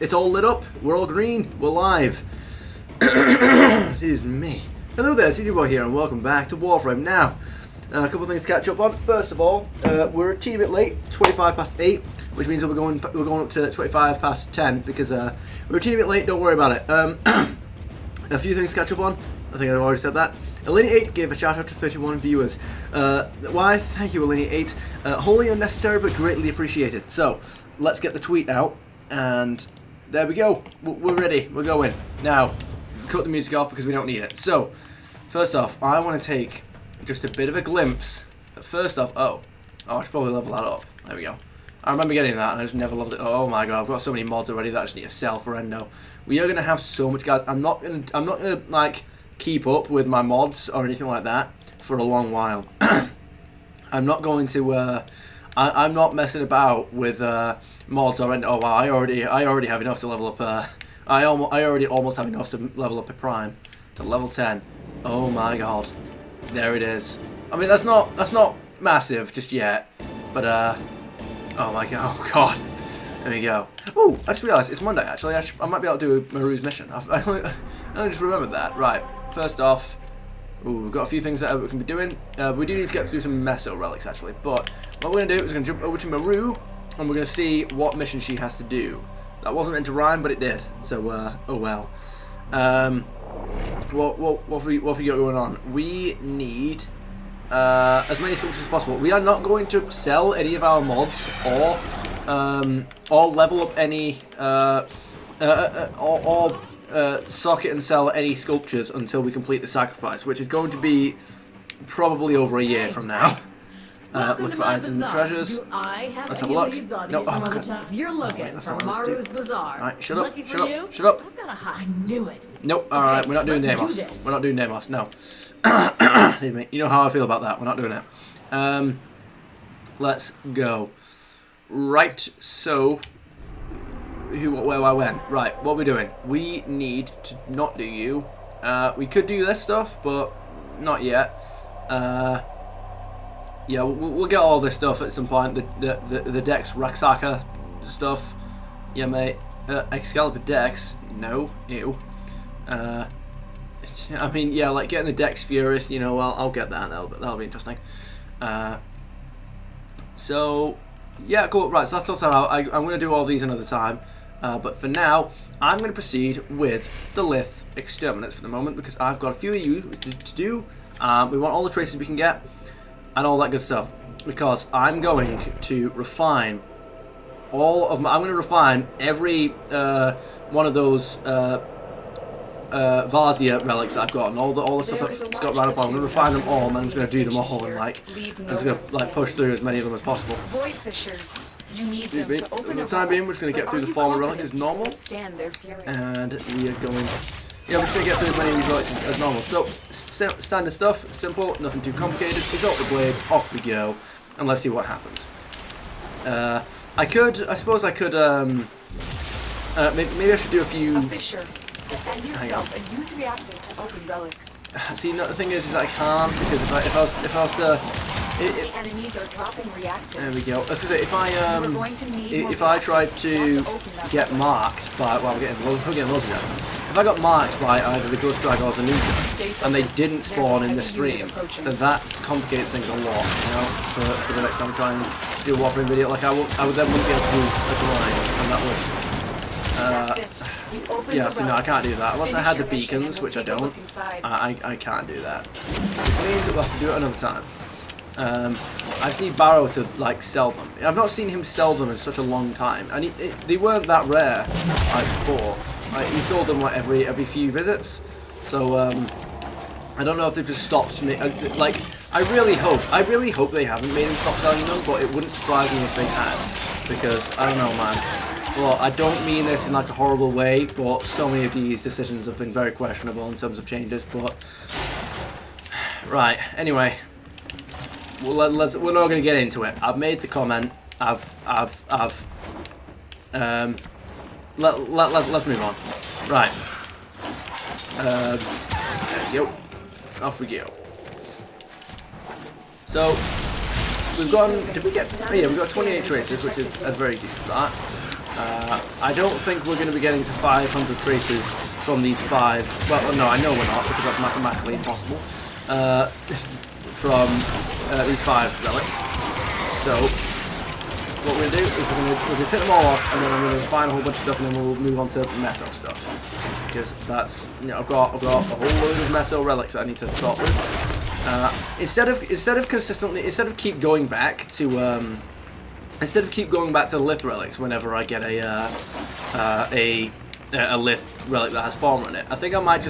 It's all lit up. We're all green. We're live. Excuse me. Hello there, CJ here, and welcome back to Warframe. Now, a couple of things to catch up on. First of all, we're a teeny bit late, 25 past 8, which means that we're going up to 25 past 10 because we're a teeny bit late. Don't worry about it. A few things to catch up on. I think I've already said that. Eleni8 gave a shout out to 31 viewers. Why? Thank you, Eleni8. Wholly unnecessary, but greatly appreciated. So, let's get the tweet out, and there we go. We're ready. We're going. Now, cut the music off because we don't need it. So, first off, I want to take just a bit of a glimpse. First off, I should probably level that up. There we go. I remember getting that, and I just never leveled it. Oh my god, I've got so many mods already that I just need to sell for endo. We are gonna have so much, guys. I'm not gonna like keep up with my mods or anything like that for a long while. I'm not going to. I'm not messing about with mods or endo. Oh wow, I already have enough to level up. I already almost have enough to level up a prime to level 10. Oh my god, there it is. I mean, that's not massive just yet, but oh my god, oh god, there we go. Oh, I just realised it's Monday. Actually, I might be able to do Maru's mission. I only just remembered that. Right, first off, we've got a few things that we can be doing. We do need to get through some Meso relics actually, but what we're gonna do is we're gonna jump over to Maru, and we're gonna see what mission she has to do. That wasn't meant to rhyme, but it did. So, oh well. What have we got going on? We need as many sculptures as possible. We are not going to sell any of our mods or level up any or socket and sell any sculptures until we complete the sacrifice, which is going to be probably over a year from now. Look for items and treasures. Let's have a look. No, oh god. You're looking for Maru's Bazaar. Right, shut up. I knew it. Nope. All right, we're not doing Nemos. We're not doing Nemos. No. You know how I feel about that. We're not doing it. Let's go. Right. So, where I went. Right. What we're doing? We need to not do you. We could do this stuff, but not yet. Yeah, we'll get all this stuff at some point. The Dex Raksaka stuff. Yeah, mate. Excalibur Dex. No. Ew. I mean, yeah, like getting the Dex Furious, you know, I'll get that. That'll be interesting. So, yeah, cool. Right, so that's also how I'm going to do all these another time. But for now, I'm going to proceed with the Lith Exterminates for the moment because I've got a few of you to do. We want all the traces we can get and all that good stuff because I'm going to refine all of my. I'm going to refine every one of those Varzia relics that I've got and all the stuff that's got right up on. I'm going to refine them all and then I'm just going to do them all and I'm just going to like push through as many of them as possible. Void fishers. You need them to open for the time being, we're just going to get through the former relics as normal, and we are going. Yeah, we're just going to get through as many of these relics as normal. So, standard stuff, simple, nothing too complicated. Exalt the blade, off we go, and let's see what happens. I suppose I could, maybe I should do a few. A fisher. Defend yourself and use reactor to open relics. See, no, the thing is that I can't because if I was to. The enemies are dropping reactors. There we go. I was gonna say if I tried to get marked by we're getting loads of them. If I got marked by either the Ghost Drag or the Ninja and they didn't spawn in the stream, then that complicates things a lot. You know, for the next time I'm trying to do a Warframe video, like I would then wouldn't be able to do a grind, and that would. Yeah, so no, I can't do that unless I had the beacons, which I don't. I can't do that. Which means that we'll have to do it another time. I just need Barrow to like sell them. I've not seen him sell them in such a long time, and they weren't that rare like before. Like, he sold them like every few visits, so I don't know if they've just stopped. Like I really hope they haven't made him stop selling them, but it wouldn't surprise me if they had, because I don't know, man. Well, I don't mean this in like a horrible way, but so many of these decisions have been very questionable in terms of changes. But right, anyway. Well, we're not going to get into it. I've made the comment. Let's move on. Right. There we go. Off we go. So we've gotten. Did we get? Oh yeah, we've got 28 traces, which is a very decent start. I don't think we're going to be getting to 500 traces from these 5. Well, no, I know we're not, because that's mathematically impossible. From these 5 relics. So, what we're going to do is we're going to take them all off, and then I'm going to find a whole bunch of stuff, and then we'll move on to meso stuff. Because that's, you know, I've got a whole load of meso relics that I need to sort with. Instead of keep going back to the lith relics whenever I get a lith relic that has former in it, I think I might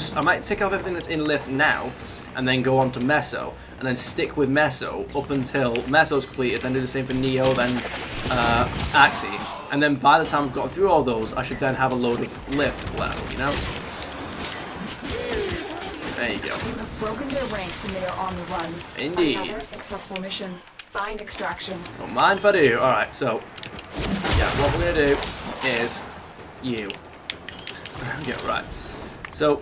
take off everything that's in lith now, and then go on to meso, and then stick with meso up until meso's completed, then do the same for neo, then axi, and then by the time I've got through all those, I should then have a load of lith left, you know? There you go. You have broken their ranks and they are on the run. Indeed. Another successful mission. Find extraction. Don't mind if I do. Alright, so, yeah, what we're going to do is you. Yeah, right. So,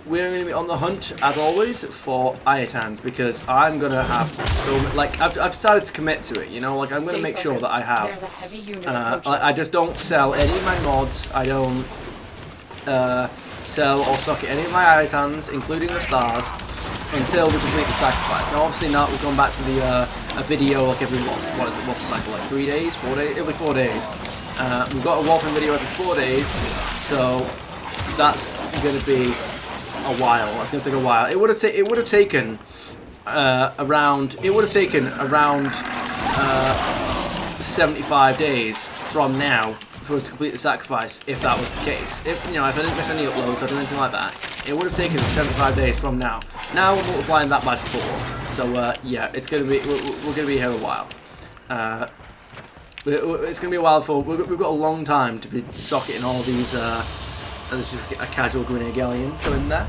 we're going to be on the hunt, as always, for Ayatans, because I'm going to have so many, like, I've decided to commit to it, you know, like, I'm going to make sure that I have, There's a heavy unit I just don't sell any of my mods, I don't sell or socket any of my Ayatans, including the stars, until we complete the sacrifice. Now, obviously now we've gone back to the, a video, like, every, what is it, what's the cycle, like, 3 days, 4 days, it'll be 4 days. We've got a Warframe video every 4 days, so that's going to be a while. That's going to take a while. It would have taken around 75 days from now for us to complete the sacrifice, if that was the case. If, you know, if I didn't miss any uploads or anything like that, it would have taken 75 days from now. Now we're multiplying that by 4. So yeah, it's going to be we're going to be here a while. It's going to be a while for we've got a long time to be socketing all these. Let's just get a casual Green Galleon to in there.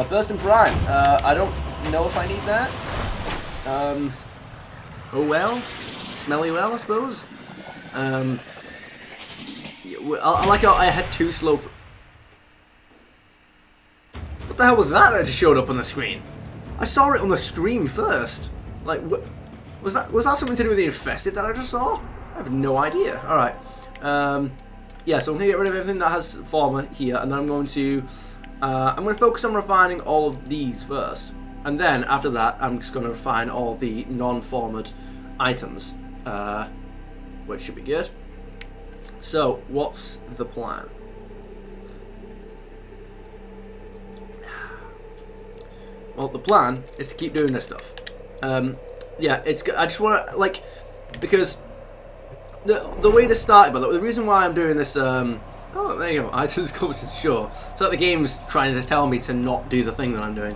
Burst and Prime. I don't know if I need that. Oh well. Smelly well, I suppose. I like how I had too slow. What the hell was that just showed up on the screen? I saw it on the stream first. Like, was that something to do with the infested that I just saw? I have no idea. All right. Yeah, so I'm going to get rid of everything that has former here, and then I'm going to focus on refining all of these first. And then, after that, I'm just going to refine all the non-formed items, which should be good. So, what's the plan? Well, the plan is to keep doing this stuff. Yeah, I just want to, like, because the way this started, but the reason why I'm doing this, oh, there you go, items sculptures, sure. So the game's trying to tell me to not do the thing that I'm doing.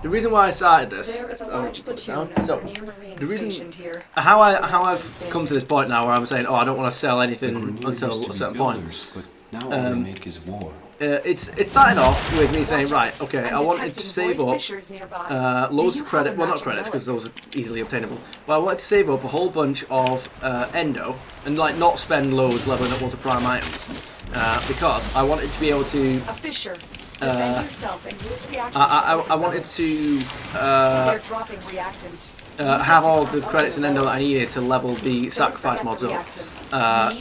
The reason why I started this, there is a large platoon so the reason here. how I've come to this point now where I'm saying, oh, I don't want to sell anything until a certain point. Now all they make is war. It's starting off with me saying, right, okay, I wanted to save up loads of credit, well, not credits because those are easily obtainable, but I wanted to save up a whole bunch of endo and like not spend loads leveling up all the prime items because I wanted to be able to. A fisher. Defend yourself and use reactant. I wanted to They're dropping reactant. have all the credits and endo that I needed to level the sacrifice mods up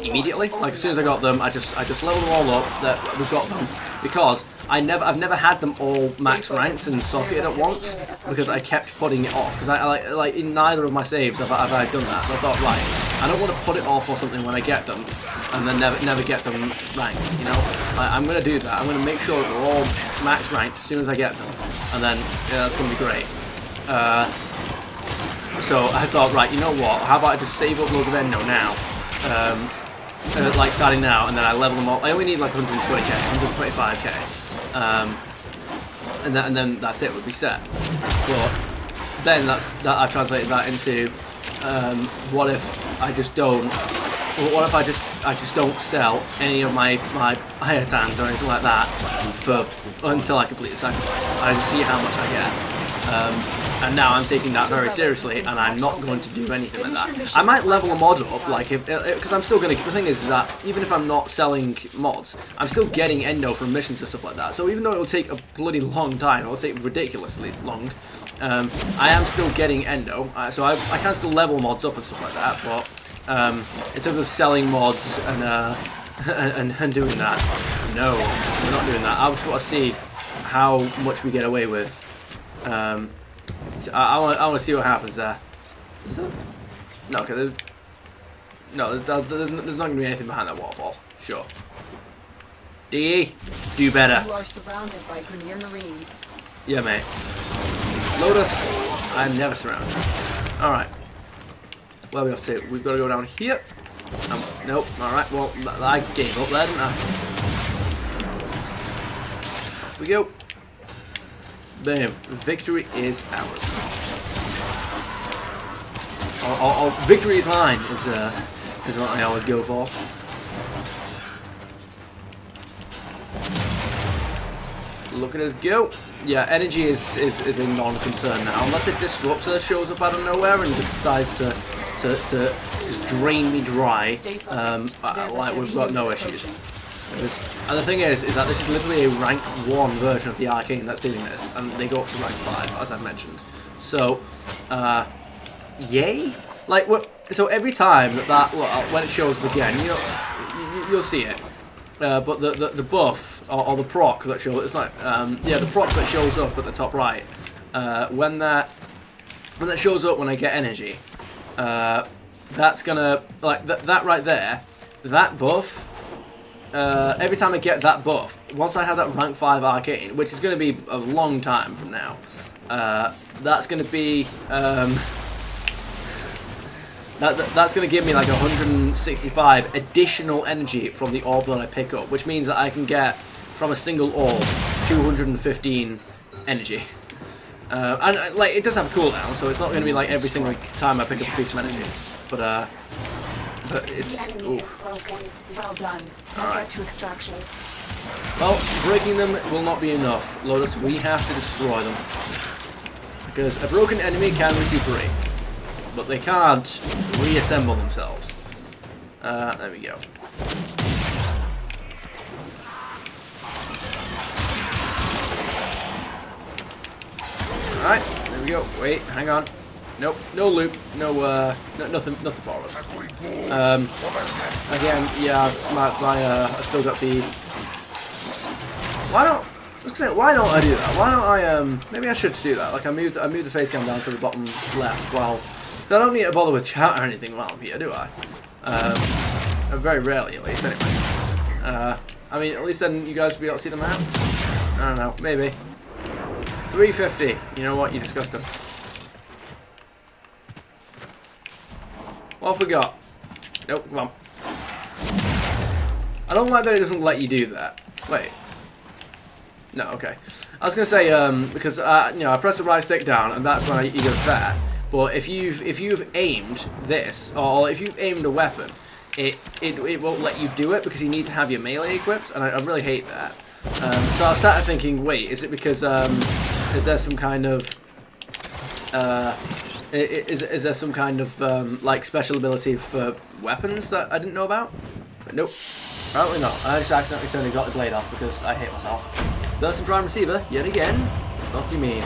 immediately. Like as soon as I got them, I just leveled them all up. That we've got them because I've never had them all max ranks and socketed at once because I kept putting it off because I like in neither of my saves have I done that. So I thought, right, I don't want to put it off or something when I get them and then never get them ranked. You know, I'm gonna do that. I'm gonna make sure that they're all max ranked as soon as I get them, and then yeah, that's gonna be great. So I thought, right, you know what? How about I just save up loads of endo now, like starting now, and then I level them all. I only need like 120k, 125k, and then that's it. Would be set. But then I've translated that into what if I just don't? What if I just don't sell any of my Ayatans or anything like that until I complete the sacrifice? I just see how much I get. And now I'm taking that very seriously, and I'm not going to do anything like that. I might level a mod up, like because I'm still going to. The thing is that even if I'm not selling mods, I'm still getting endo from missions and stuff like that. So even though it will take a bloody long time, it will take ridiculously long. I am still getting endo, so I can still level mods up and stuff like that. But in terms of selling mods and and doing that. No, we're not doing that. I just want to see how much we get away with. I want to see what happens there. Is there? No, okay. There's not going to be anything behind that waterfall. Sure. DE, do better. You are surrounded by Grenier Marines. Yeah, mate. Lotus, I'm never surrounded. Alright. Where are we off to? We've got to go down here. Nope. Alright, well, I gave up there, didn't I? Off we go. Boom. Victory is ours. Victory is mine is what I always go for. Look at us go. Yeah, energy is a non-concern now. Unless it disrupts her, shows up out of nowhere and just decides to just drain me dry. Like we've got no issues. And the thing is that this is literally a rank 1 version of the arcane that's doing this, and they go up to rank 5, as I've mentioned. So, yay! Like, so every time when it shows up again, you'll see it. But the buff or the proc that shows, it's like the proc that shows up at the top right, when that shows up when I get energy, that's gonna that right there, that buff. Every time I get that buff, once I have that rank 5 arcane, which is going to be a long time from now, that's going to be that's going to give me like 165 additional energy from the orb that I pick up, which means that I can get from a single orb 215 energy. And like it does have a cooldown, so it's not going to be like every single time I pick up a piece of energy, but it's the enemy is broken. Well done. Now get to extraction. Well, breaking them will not be enough, Lotus. We have to destroy them because a broken enemy can recuperate, but they can't reassemble themselves. There we go. Alright, there we go. Wait, hang on. Nope, no loot, nothing for us. Again, yeah, I still got the. Why don't I do that? Why don't I maybe I should do that. Like I moved the face cam down to the bottom left. Well, I don't need to bother with chat or anything while I'm here, do I? Very rarely, at least. Anyway. I mean, at least then you guys will be able to see the map. I don't know, maybe. 350. You know what? You discussed them. What have we got? Nope, come on. I don't like that it doesn't let you do that. Wait. No, okay. I was gonna say because you know I press the right stick down and that's when he goes there. But if you've aimed this or if you've aimed a weapon, it won't let you do it because you need to have your melee equipped, and I really hate that. So I started thinking, wait, is it because is there some kind of is there some kind of like special ability for weapons that I didn't know about? But nope, apparently not. I just accidentally turned the exotic blade off because I hate myself. Burst and prime receiver yet again. What do you mean?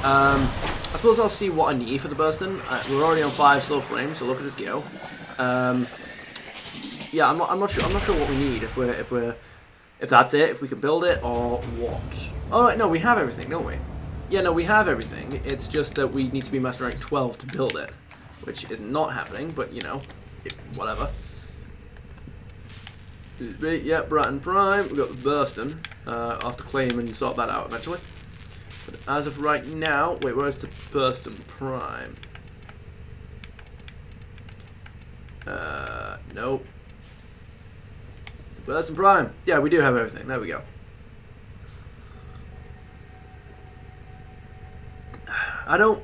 I suppose I'll see what I need for the bursting. We're already on 5 slow frames, so look at us go. Yeah, I'm not sure what we need if that's it, if we can build it or what. Oh no, we have everything, don't we? Yeah, no, we have everything. It's just that we need to be master rank 12 to build it, which is not happening. But you know, whatever. Yeah, Bratton Prime. We got the bursting. I'll have to claim and sort that out eventually. But as of right now, wait, where's the Bursting Prime? Nope. Bursting Prime. Yeah, we do have everything. There we go. I don't.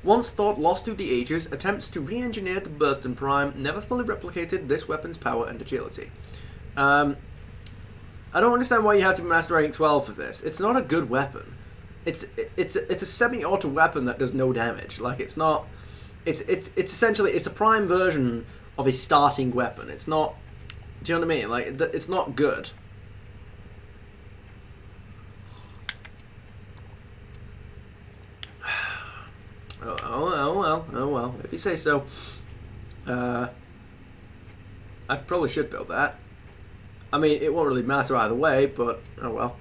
Once thought lost through the ages, attempts to re-engineer the Bursting Prime never fully replicated this weapon's power and agility. I don't understand why you had to master rank 12 for this. It's not a good weapon. It's a semi-auto weapon that does no damage. Like it's not. It's essentially a prime version of a starting weapon. It's not. Do you know what I mean? Like it's not good. Oh, if you say so. I probably should build that. I mean, it won't really matter either way, but oh well.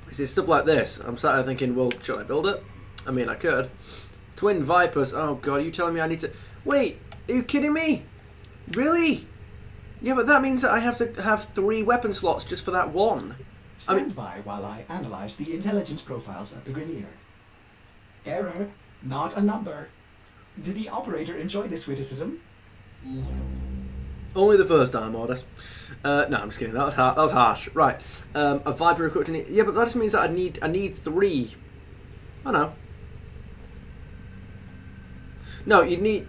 See, stuff like this, I'm sat there thinking, well, should I build it? I mean, I could. Twin Vipers, oh god, are you telling me I need to... Wait, are you kidding me? Really? Yeah, but that means that I have to have 3 weapon slots just for that one. Stand by while I analyze the intelligence profiles of the Grenier. Error, not a number. Did the operator enjoy this witticism? Only the first time, Orders. No, I'm just kidding. That was harsh. Right. A Viper equipped. Yeah, but that just means that I need 3. I know. No, you need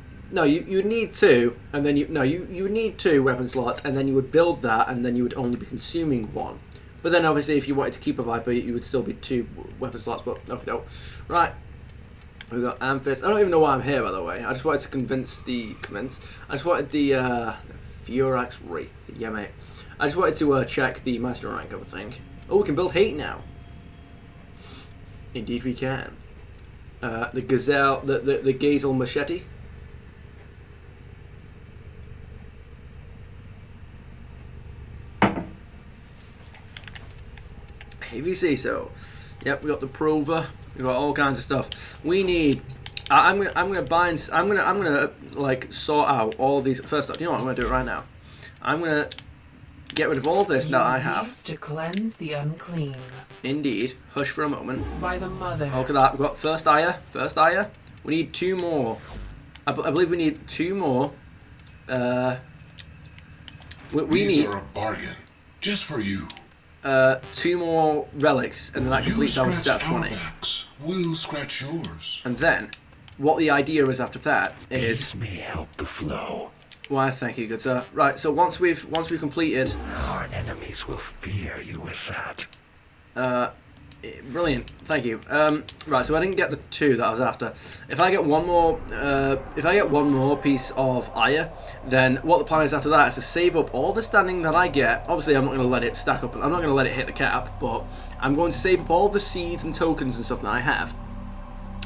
2, and then you need 2 weapon slots, and then you would build that, and then you would only be consuming 1. But then obviously, if you wanted to keep a Viper, you would still be 2 weapon slots. But okay, no. Right. We got Amphis. I don't even know why I'm here, by the way. I just wanted to I just wanted the Furax Wraith. Yeah, mate. I just wanted to check the master rank of a thing. Oh, we can build hate now. Indeed, we can. The Gazelle, the Gazel Machete. If you say so. Yep, we got the Prover. We got all kinds of stuff. We need. I'm gonna like sort out all of these. First off, you know what? I'm gonna do it right now. I'm gonna get rid of all of this that I have. To cleanse the unclean. Indeed. Hush for a moment. By the mother. Look at that. We've got first ire. First ire. We need 2 more. I believe we need 2 more. We These need are a bargain, just for you. 2 more relics, and then that completes our set of 20. Backs. We'll scratch yours. And then, what the idea is after that is. This may help the flow. Why, thank you, good sir. Right, so once we've completed. Our enemies will fear you with that. Brilliant, thank you. Right, so I didn't get the 2 that I was after. If I get one more piece of ire, then what the plan is after that is to save up all the standing that I get. Obviously, I'm not going to let it stack up. I'm not going to let it hit the cap, but I'm going to save up all the seeds and tokens and stuff that I have.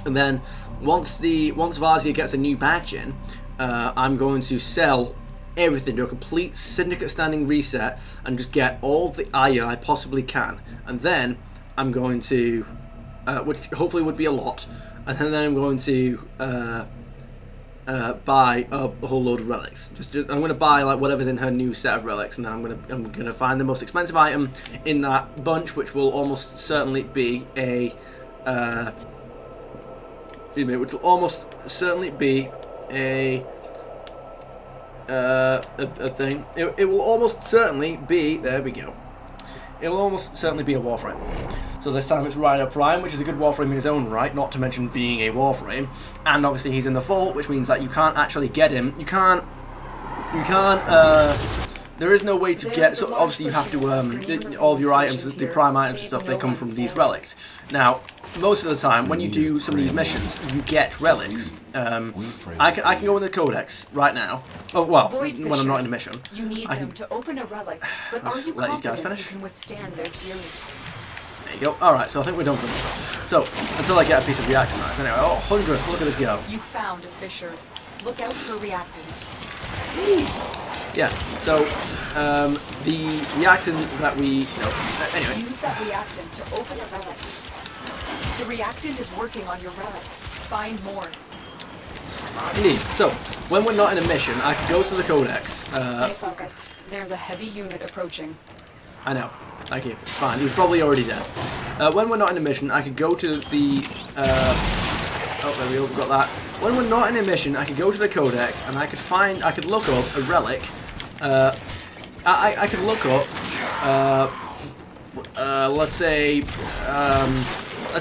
And then once Varzia gets a new badge in, I'm going to sell everything, do a complete syndicate standing reset, and just get all the ire I possibly can. And then I'm going to, which hopefully would be a lot, and then I'm going to buy a whole load of relics. I'm going to buy like whatever's in her new set of relics, and then I'm going to find the most expensive item in that bunch, which will almost certainly be a thing. It will almost certainly be. There we go. It will almost certainly be a Warframe. So this time it's Rhino Prime, which is a good Warframe in his own right, not to mention being a Warframe. And obviously he's in the vault, which means that you can't actually get him. You can't, there is no way to get, so obviously you have to, all of your items, the Prime items and stuff, they come from these relics. Now, most of the time, when you do some of these missions, you get relics. I can go in the Codex right now. Oh, well, when I'm not in a mission. You need them to open a relic, but are you let these guys confident finish. you can withstand their fury? There you go. Alright, so I think we're done for this. So, until I get a piece of reactant knife. Anyway, oh, 100, look at this go. You found a fissure. Look out for reactant. Yeah, so, the reactant that we, anyway. Use that reactant to open a relic. The reactant is working on your relic. Find more. Indeed. So, when we're not in a mission, I can go to the Codex. Stay focused. There's a heavy unit approaching. I know. Thank you. It's fine. He's probably already dead. When we're not in a mission, I could go to the... oh, there we go. We've got that. When we're not in a mission, I could go to the Codex and I could look up a relic. I could look up... let's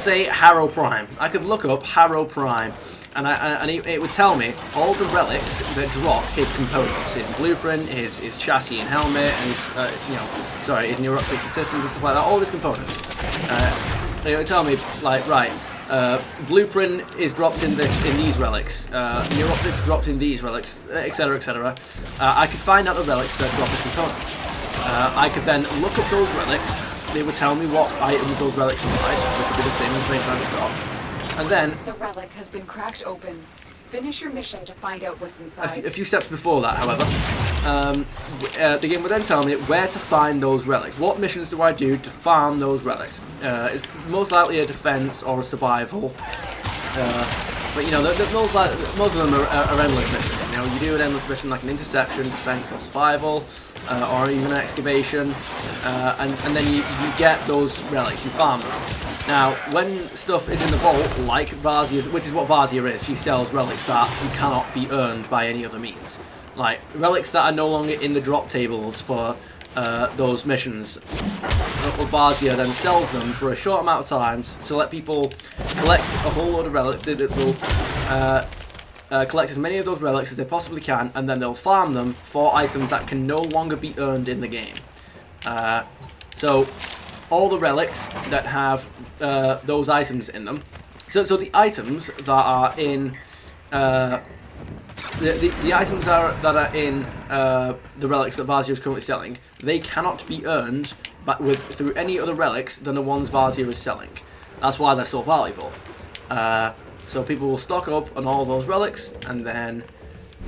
say Harrow Prime. I could look up Harrow Prime. And it would tell me all the relics that drop his components, his blueprint, his chassis and helmet, and his, his neuroptic systems and stuff like that, all his components. It would tell me, like, right, blueprint is dropped in these relics, neuroptics dropped in these relics, etc., etc. I could find out the relics that drop his components. I could then look up those relics. They would tell me what items those relics provide, which would be the same information I've got. And then The relic has been cracked open. Finish your mission to find out what's inside. a few steps before that, however, the game would then tell me where to find those relics. What missions do I do to farm those relics? It's most likely a defense or a survival. But you know, most of them are endless missions. You know, you do an endless mission like an interception, defense, or survival, or even an excavation, and then you get those relics, you farm them. Now, when stuff is in the vault, like Varzia's, which is what Varzia is, she sells relics that you cannot be earned by any other means. Like, relics that are no longer in the drop tables for those missions. Varzia then sells them for a short amount of time to let people collect a whole load of relics. That will collect as many of those relics as they possibly can, and then they'll farm them for items that can no longer be earned in the game. So all the relics that have those items in them. So the items that are in the items that are in the relics that Varzia is currently selling, they cannot be earned through any other relics than the ones Varzia is selling. That's why they're so valuable. So people will stock up on all those relics, and then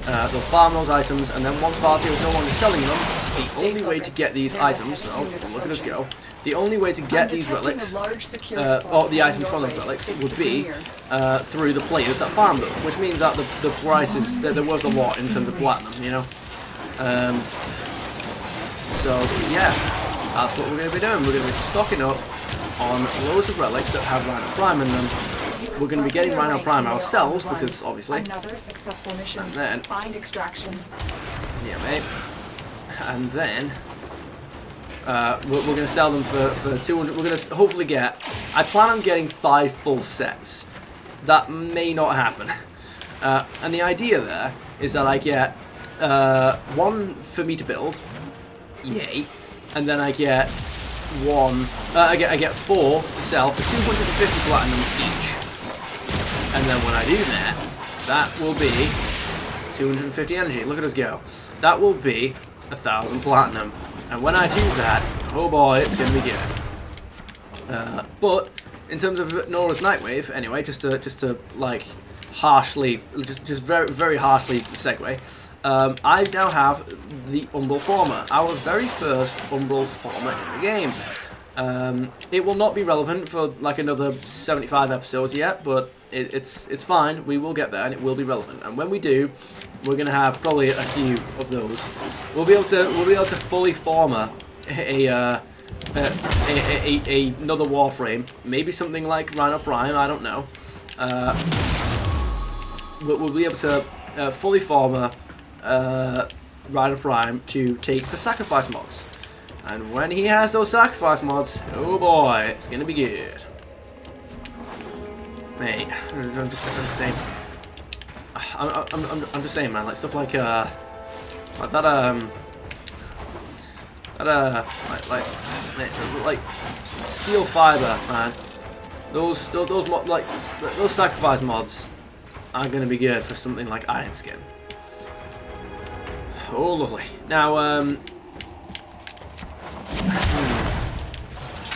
they'll farm those items, and then once Varzia is no longer selling them, the only way to get these items, look at us go, the only way to get these relics, or the items from those relics, would be through the players that farm them, which means that the prices, they're worth a lot in terms of platinum, you know. So yeah, that's what we're going to be doing. We're going to be stocking up on loads of relics that have Rhino Prime in them. We're going to be getting Rhino Prime ourselves because obviously. Another successful mission. And then find extraction. Yeah, mate. And then we're going to sell them for 200. We're going to hopefully get. I plan on getting 5 full sets. That may not happen. And the idea there is that I get 1 for me to build. Yay. And then I get 1. I get 4 to sell for 250 platinum each. And then when I do that, that will be 250 energy. Look at us go. That will be 1,000 platinum. And when I do that, oh boy, it's going to be good. But in terms of Nora's Nightwave, anyway, just to like harshly, just very very harshly segue. I now have the Umbral Former, our very first Umbral Former in the game. It will not be relevant for like another 75 episodes yet, but it's fine. We will get there, and it will be relevant. And when we do, we're gonna have probably a few of those. We'll be able to fully former another Warframe, maybe something like Rhino Prime. I don't know. We'll be able to fully former Rhino Prime to take the sacrifice mods. And when he has those sacrifice mods, oh boy, it's gonna be good. Mate, I'm just saying. I'm just saying, man. Like stuff like that like steel fiber, man. Those sacrifice mods are gonna be good for something like Iron Skin. Oh, lovely. Now,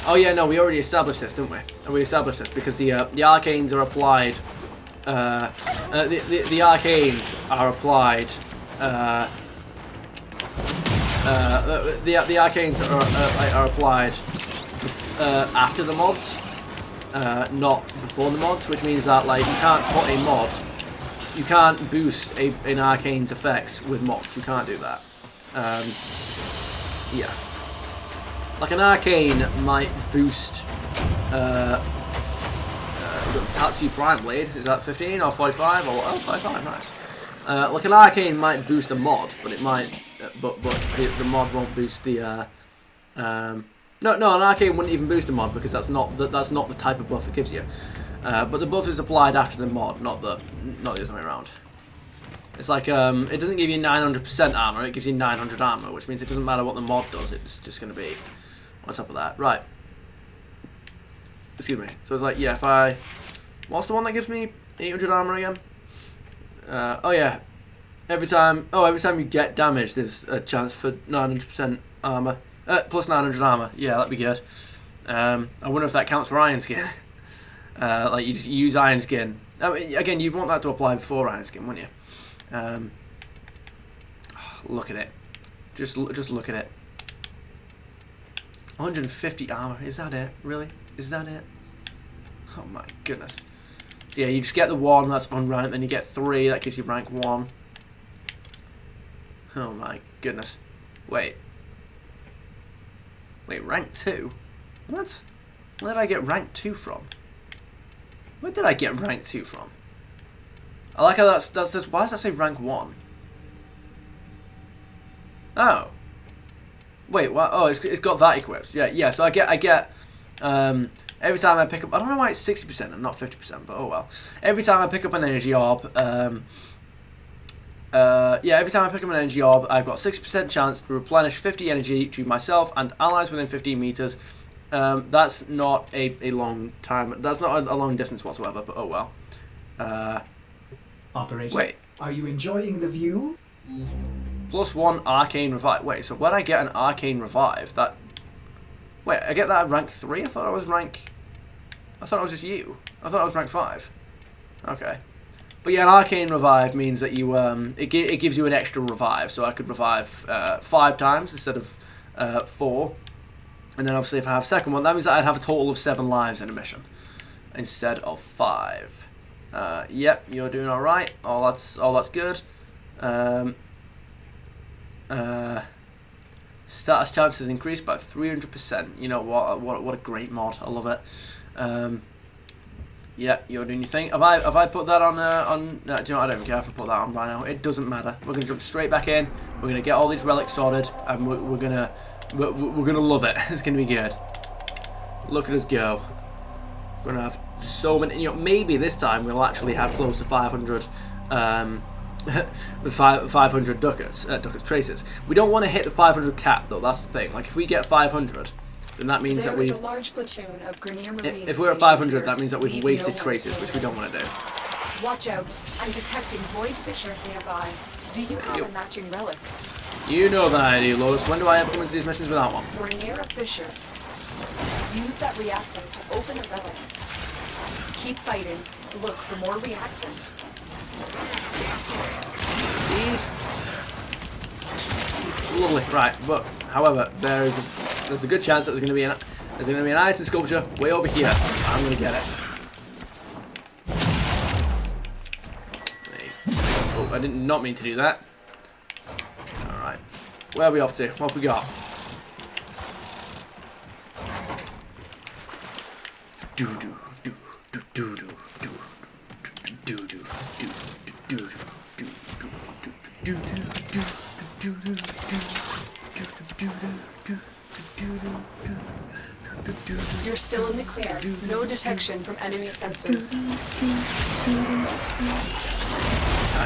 oh yeah, no, we already established this, didn't we? And we established this because the arcanes are applied. The arcanes are applied. The arcanes are applied after the mods, not before the mods, which means that like you can't put a mod. You can't boost an arcane's effects with mods. You can't do that. Yeah. Like an arcane might boost Tatsu Prime Blade. Is that 15 or 45 or 45? Nice. Like an arcane might boost a mod, but it might, but the mod won't boost the. No, an arcane wouldn't even boost a mod because that's not the type of buff it gives you. But the buff is applied after the mod, not the other way around. It's like it doesn't give you 900% armor; it gives you 900 armor, which means it doesn't matter what the mod does; it's just going to be on top of that. Right. Excuse me. So it's like, yeah, if I... What's the one that gives me 800 armor again? Oh yeah. Every time you get damage, there's a chance for 900% armor. Plus 900 armor. Yeah, that'd be good. I wonder if that counts for Iron Skin. Like you just use Iron Skin. I mean, again, you'd want that to apply before Iron Skin, wouldn't you? Look at it. Just look at it. 150 armor. Is that it? Really? Is that it? Oh my goodness. So yeah, you just get the 1, that's unranked, then you get 3, that gives you rank 1. Oh my goodness. Wait, rank 2? What? Where did I get rank 2 from? Where did I get rank 2 from? I like how that's why does that say rank 1? Oh. Wait, what? Oh, it's got that equipped. Yeah, so I get every time I pick up, I don't know why it's 60% and not 50%, but oh well. Every time I pick up an energy orb, every time I pick up an energy orb, I've got 60% chance to replenish 50 energy to myself and allies within 15 meters. That's not a long time. That's not a long distance whatsoever, but oh well. Operator, wait. Are you enjoying the view? +1 arcane revive. Wait, so when I get an arcane revive, that... Wait, I get that at rank 3? I thought it was just you. I thought it was rank 5. Okay. But yeah, an arcane revive means that you it gives you an extra revive, so I could revive 5 times instead of 4. And then obviously if I have a second one, that means that I'd have a total of 7 lives in a mission instead of 5. Yep, you're doing all right. All that's good. Status chances increased by 300%. You know what a great mod. I love it. Yeah, you're doing your thing. Have I put that on? No, do you know what? I don't care if I put that on right now. It doesn't matter. We're gonna jump straight back in. We're gonna get all these relics sorted, and we're gonna love it. It's gonna be good. Look at us go. We're gonna have so many. You know, maybe this time we'll actually have close to 500. With 500 ducats traces. We don't want to hit the 500 cap though. That's the thing. Like if we get 500. Then that means that we've... a large platoon of Grineer Marines. If we're at 500, that means that we've wasted traces, which we don't want to do. Watch out! I'm detecting void fissures nearby. Do you have a matching relic? You know that I do, Lois. When do I ever come into these missions without one? We're near a fissure. Use that reactant to open a relic. Keep fighting. Look for more reactant. Lovely. Right, but however, there's a good chance that there's going to be an item sculpture way over here. I'm going to get it. Oh, I did not mean to do that. All right, where are we off to? What have we got? Do do do do do do do do do do do do do. You're still in the clear. No detection from enemy sensors.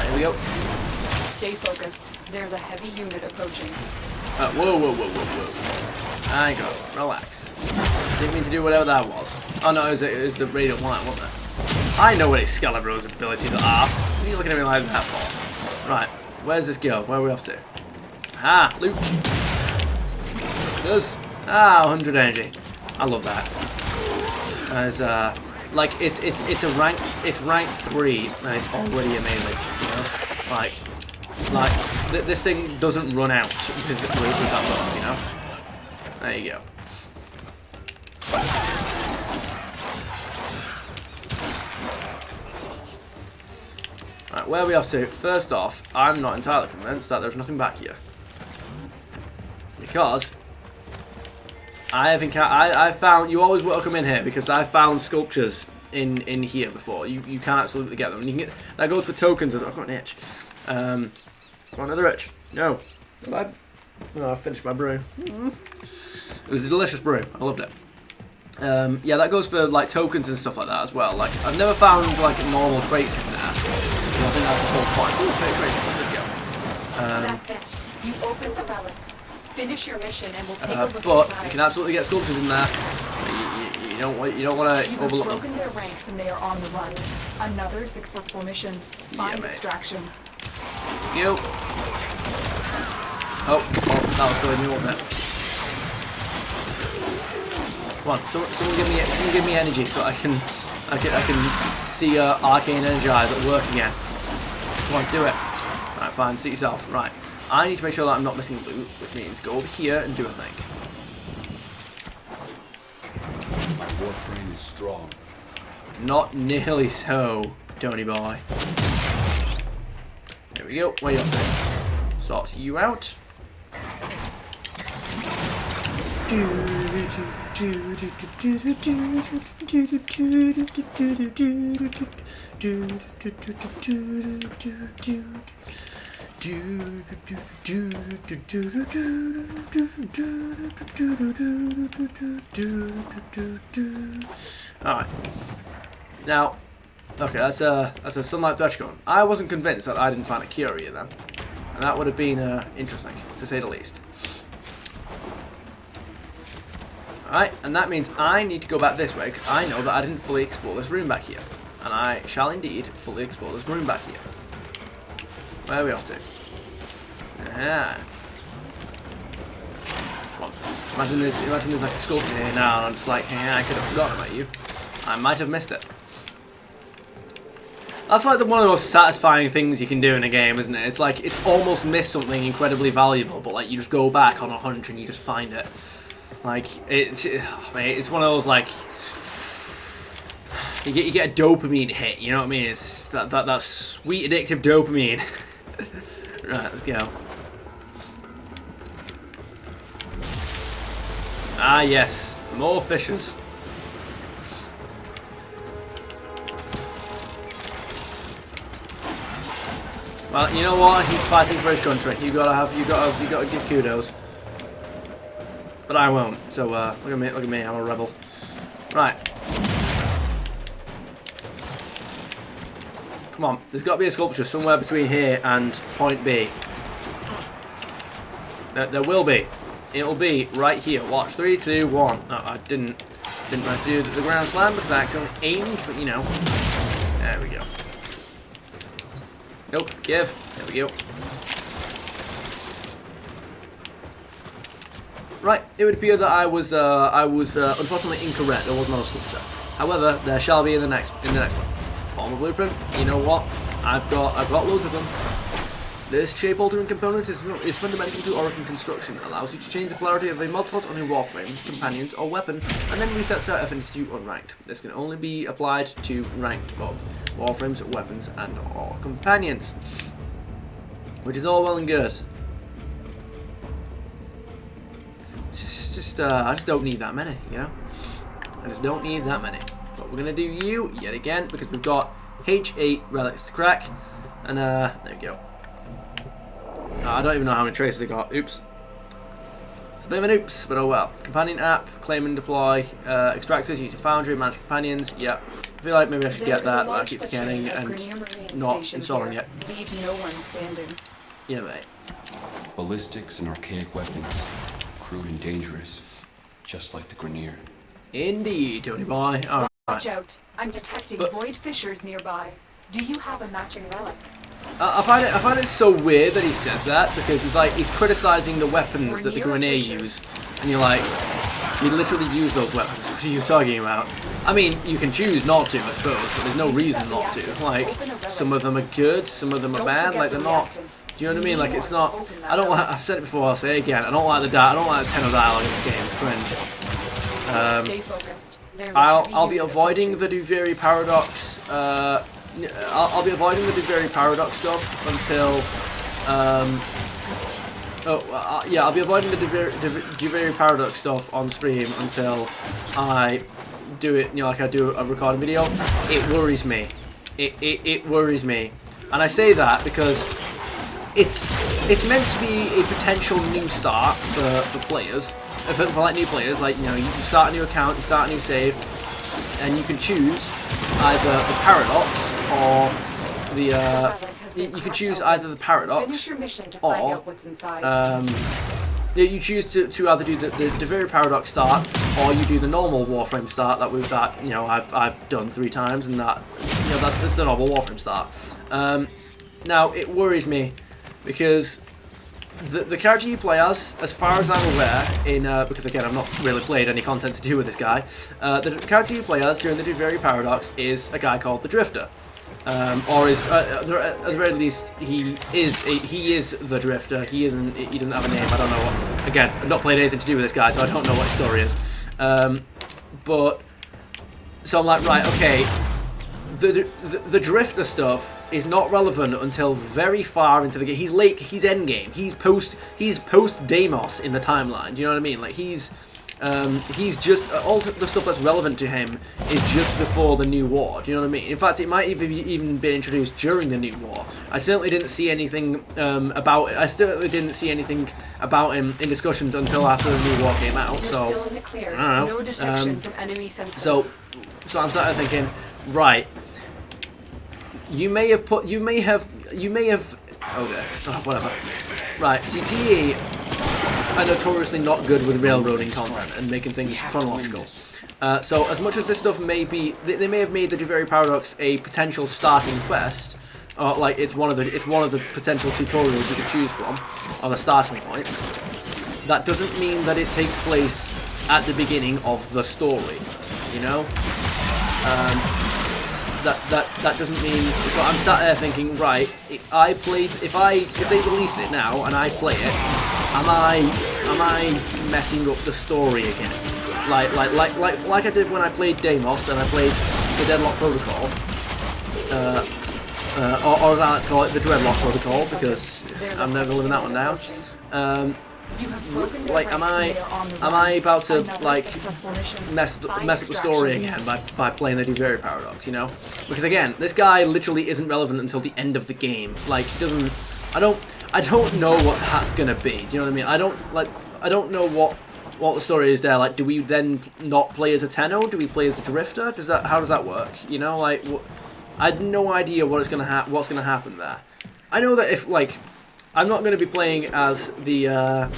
Here we go. Stay focused. There's a heavy unit approaching. Whoa. Hang on. Relax. Didn't mean to do whatever that was. Oh no, it was the radiant light, wasn't it? I know what Excalibur's abilities are. What are you looking at me like that for? Right. Where's this go? Where are we off to? Ah, loot. Does 100 energy. I love that. As like it's rank 3 and it's already amazing. You know, like this thing doesn't run out with that buff. You know. There you go. Right, where are we off to? First off, I'm not entirely convinced that there's nothing back here. Because I found, you always welcome in here because I found sculptures in here before. You can absolutely get them. And you can get, that goes for tokens as well. I've got an itch. Want another itch? No. I finished my brew. It was a delicious brew. I loved it. Yeah, that goes for like tokens and stuff like that as well. Like I've never found like normal crates in there. I think that's the whole point. Ooh, there we go. That's it. You opened the relic. Finish your mission and we'll take a look but inside. you can absolutely get sculptures in there. You don't want to overlook them. You've broken their ranks and they are on the run. Another successful mission. Find extraction. You. Oh, that was silly me, wasn't it? Come on, someone give me energy so I can I can see Arcane Energize at work again. Come on, do it. Right, fine, see yourself. Right. I need to make sure that I'm not missing loot, which means go over here and do a thing. My Warframe is strong. Not nearly so, Tony boy. There we go. Where you up to? Sorts you out. Alright. Now, okay, that's a sunlight Thresh-Gun. I wasn't convinced that I didn't find a Curia then. And that would have been interesting, to say the least. Alright, and that means I need to go back this way, because I know that I didn't fully explore this room back here. And I shall indeed fully explore this room back here. Where are we off to? Aha. Come on. Imagine there's like a sculpture here now, and I'm just like, hey, I could have forgotten about you. I might have missed it. That's like one of the most satisfying things you can do in a game, isn't it? It's like, it's almost missed something incredibly valuable, but like, you just go back on a hunch and you just find it. Like, it's one of those, like, you get a dopamine hit, you know what I mean? It's that sweet addictive dopamine. Right, let's go. Ah, yes. More fishes. Well, you know what? He's fighting for his country. You gotta give kudos. But I won't. So look at me. I'm a rebel. Right. Come on. There's got to be a sculpture somewhere between here and point B. There will be. It'll be right here. Watch. 3, 2, 1. No, I didn't manage to do the ground slam because I accidentally aimed, but you know. There we go. Nope. Give. There we go. Right. It would appear that I was unfortunately incorrect. There was not a sculpture. However, there shall be in the next one. Form a blueprint. You know what? I've got loads of them. This shape altering component is fundamental to Origin construction. Allows you to change the polarity of a mod slot on a Warframe, companions, or weapon, and then reset start affinity to unranked. This can only be applied to ranked of Warframes, weapons, and or companions. Which is all well and good. I just don't need that many, you know? I just don't need that many. But we're gonna do you yet again because we've got H8 relics to crack, and there we go. I don't even know how many traces I got. Oops. It's a bit of an oops, but oh well. Companion app, claim and deploy, extractors, use your foundry, manage companions. Yeah, I feel like maybe I should get that, but I keep forgetting and not installing it. Leave no one standing. Yeah, mate. Ballistics and archaic weapons. Crude and dangerous. Just like the Grenier. Indeed, Tony boy. Alright. Watch out. I'm detecting void fissures nearby. Do you have a matching relic? I find it so weird that he says that because he's criticizing the weapons that the Grenier use, and you're like, you literally use those weapons. What are you talking about? I mean, you can choose not to, I suppose, but there's no reason not to. Like, some of them are good, some of them are bad. Like, they're not. Do you know what I mean? Like, it's not. I don't like. I've said it before. I'll say it again. I don't like the tenor dialogue in this game. It's cringe. Stay focused. I'll be avoiding the Duviri paradox. I'll be avoiding the Duviri paradox stuff until. I'll be avoiding the Duviri paradox stuff on stream until I do it. You know, like I do a recording video. It worries me. It worries me, and I say that because it's meant to be a potential new start for players. For like new players, like, you know, you start a new account, you start a new save, and you can choose either the paradox or the you can choose either the paradox Finish your mission to find out what's inside. you choose to either do the very paradox start or you do the normal Warframe start that you know I've done 3 times, and that, you know, that's the normal Warframe start. Now it worries me because the character you play as far as I'm aware, in because again I've not really played any content to do with this guy, the character you play as during the Duveri Paradox is a guy called the Drifter, or is at the very least he is the Drifter. He doesn't have a name. I don't know what. Again, I've not played anything to do with this guy, so I don't know what his story is. But so I'm like, right, okay. The Drifter stuff is not relevant until very far into the game. He's late. He's end game. He's post Deimos in the timeline. Do you know what I mean? Like he's just all the stuff that's relevant to him is just before the new war. Do you know what I mean? In fact, it might even been introduced during the new war. I certainly didn't see anything about it. I certainly didn't see anything about him in discussions until after the new war came out. You're so still in the clear. I don't know. No detection from enemy sensors. So I'm sort of thinking, right. You may have. Okay. Oh, whatever. Right. See, DE are notoriously not good with railroading content and making things chronological. So as much as this stuff may be, they may have made the Duveri Paradox a potential starting quest, or like it's one of the potential tutorials you could choose from, or the starting points. That doesn't mean that it takes place at the beginning of the story. You know. That doesn't mean. So I'm sat there thinking, right? If they release it now and I play it, am I messing up the story again? Like I did when I played Deimos and I played the Deadlock Protocol, or as I like to call it, the Dreadlock Protocol, because I'm never living that one down. Like, am I about to like mess up the story again by playing the Duveri Paradox? You know, because again, this guy literally isn't relevant until the end of the game. Like, he doesn't. I don't know what that's gonna be. Do you know what I mean? I don't know what the story is there. Like, do we then not play as a Tenno? Do we play as the Drifter? How does that work? You know, like, I had no idea what's gonna happen there. I know that if like. I'm not going to be playing as the, I'm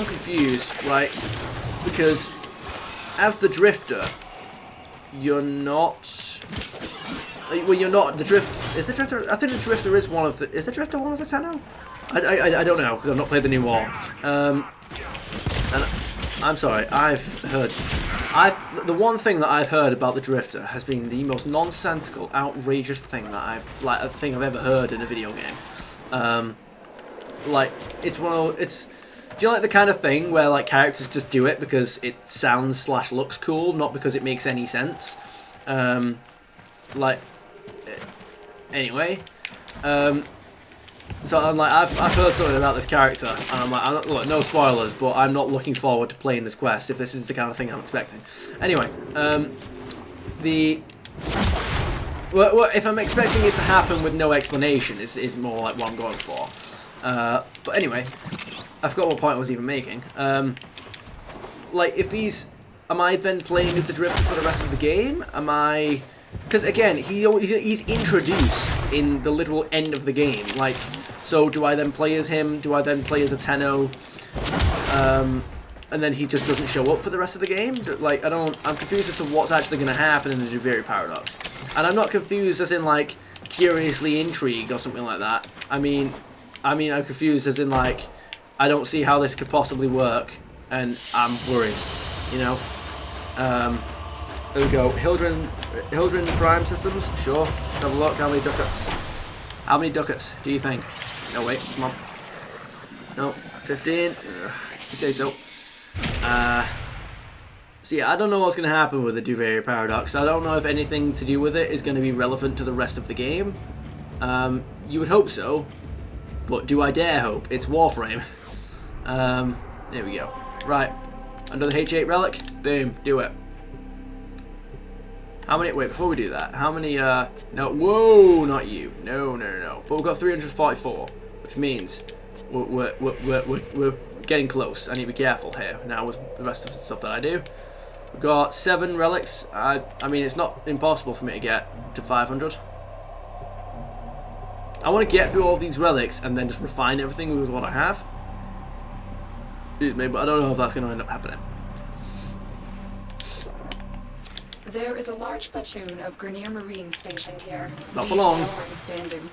confused, right? Because as the Drifter, you're not, well, you're not, the Drifter, is the Drifter, I think the Drifter is one of the, is the Drifter one of the Tenno? I don't know, because I've not played the new war. And I'm sorry, the one thing that I've heard about the Drifter has been the most nonsensical, outrageous thing that I've ever heard in a video game. Like, it's one of it's. Do you like the kind of thing where like characters just do it because it sounds / looks cool, not because it makes any sense? Like, anyway. So I'm like, I've heard something about this character, and I'm like, look, no spoilers, but I'm not looking forward to playing this quest if this is the kind of thing I'm expecting. Anyway, well, if I'm expecting it to happen with no explanation, is more like what I'm going for. But anyway, I forgot what point I was even making. Like, am I then playing as the Drifter for the rest of the game? Am I? Because again, he's introduced in the literal end of the game. Like, so do I then play as him? Do I then play as a Tenno? And then he just doesn't show up for the rest of the game? Like, I'm confused as to what's actually going to happen in the Duveri Paradox. And I'm not confused as in, like, curiously intrigued or something like that. I mean, I'm confused as in, like, I don't see how this could possibly work, and I'm worried, you know? There we go. Hildren Prime Systems? Sure. Let's have a look. How many ducats? How many ducats do you think? No, wait. Come on. No. 15? You say so. So yeah, I don't know what's going to happen with the Duveri Paradox. I don't know if anything to do with it is going to be relevant to the rest of the game. You would hope so. But do I dare hope? It's Warframe. There we go. Right. Another H8 relic. Boom. Do it. How many? Wait, before we do that, how many? No, whoa, not you. No. But we've got 344, which means we're getting close. I need to be careful here now with the rest of the stuff that I do. We've got 7 relics. I mean, it's not impossible for me to get to 500. I want to get through all these relics and then just refine everything with what I have. Excuse me, but I don't know if that's going to end up happening. There is a large platoon of Grenier Marines stationed here. Not for long. Standing.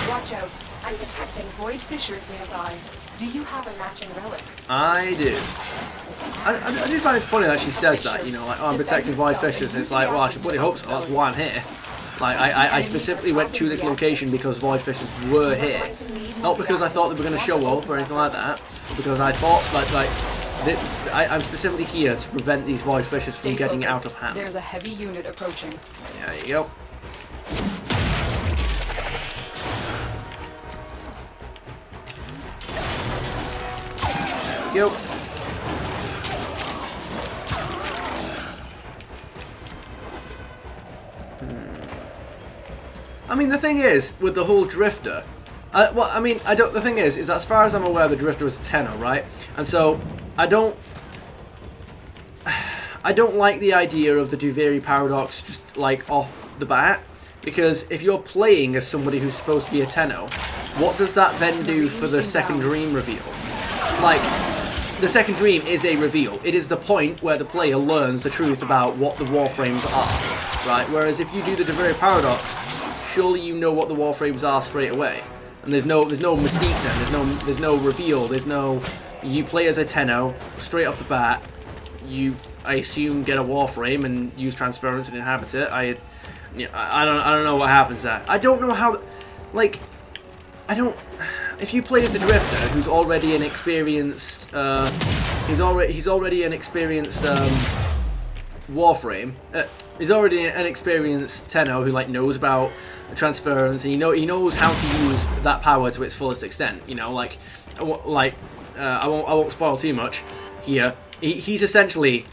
Watch out. I'm detecting void fissures nearby. Do you have a matching relic? I do. I do find it funny that she says that, you know, like, oh, I'm protecting void fissures, and it's like, well, I should bloody hope so, that's why I'm here. Like, I specifically went to this location because void fissures were here. Not because I thought they were going to show up or anything like that, but because I thought, I'm specifically here to prevent these void fissures from getting out of hand. There's a heavy unit approaching. Yeah, there you go. There you go. I mean, the thing is, with the whole Drifter, well, I mean, the thing is that as far as I'm aware, the Drifter was a tenor, right? And so, I don't like the idea of the Duviri paradox just, like, off the bat, because if you're playing as somebody who's supposed to be a tenno, what does that then do for the second dream reveal? Like, the second dream is a reveal. It is the point where the player learns the truth about what the Warframes are, right? Whereas if you do the Duviri paradox, surely you know what the Warframes are straight away, and there's no mystique then. There's no reveal. There's no, you play as a tenno straight off the bat. You, I assume, get a Warframe and use transference and inhabit it. I don't know what happens there. I don't know how, like, if you play as the Drifter, who's already an experienced, he's already an experienced Warframe. He's already an experienced tenno who, like, knows about transference, and he knows how to use that power to its fullest extent. You know, like I won't spoil too much here. He's essentially,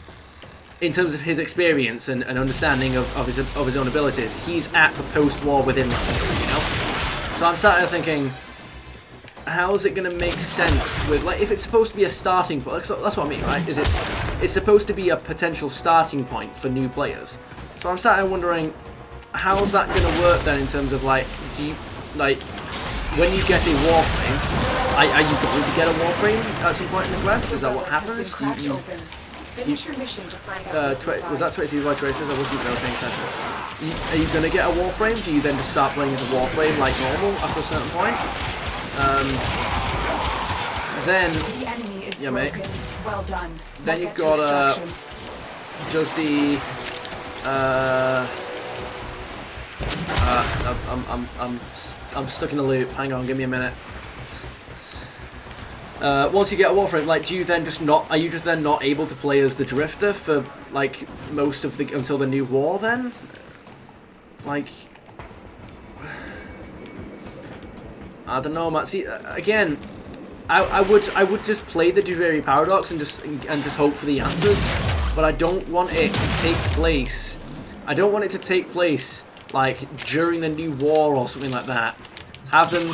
in terms of his experience and understanding of his own abilities, he's at the post-war within level. You know, so I'm sat there thinking, how is it going to make sense with, like, if it's supposed to be a starting point? That's what I mean, right? Is it's supposed to be a potential starting point for new players. So I'm sat here wondering, how's that going to work then in terms of, like, do you, like, when you get a Warframe, are you going to get a Warframe at some point in the quest? Is that what happens? Finish your mission to find out Was that 22 by traces? I wasn't really paying attention. Are you going to get a Warframe? Do you then just start playing as a Warframe like normal after a certain point? Then the enemy is broken. Mate. Well done. Then you've got just the I'm stuck in a loop. Hang on, give me a minute. Once you get a Warframe, like, do you then just not? Are you just then not able to play as the Drifter for, like, most of the until the new war? Then, like, I don't know, man. See, again, I would just play the Duviri paradox and just hope for the answers, but I don't want it to take place. I don't want it to take place, like, during the new war or something like that. Have them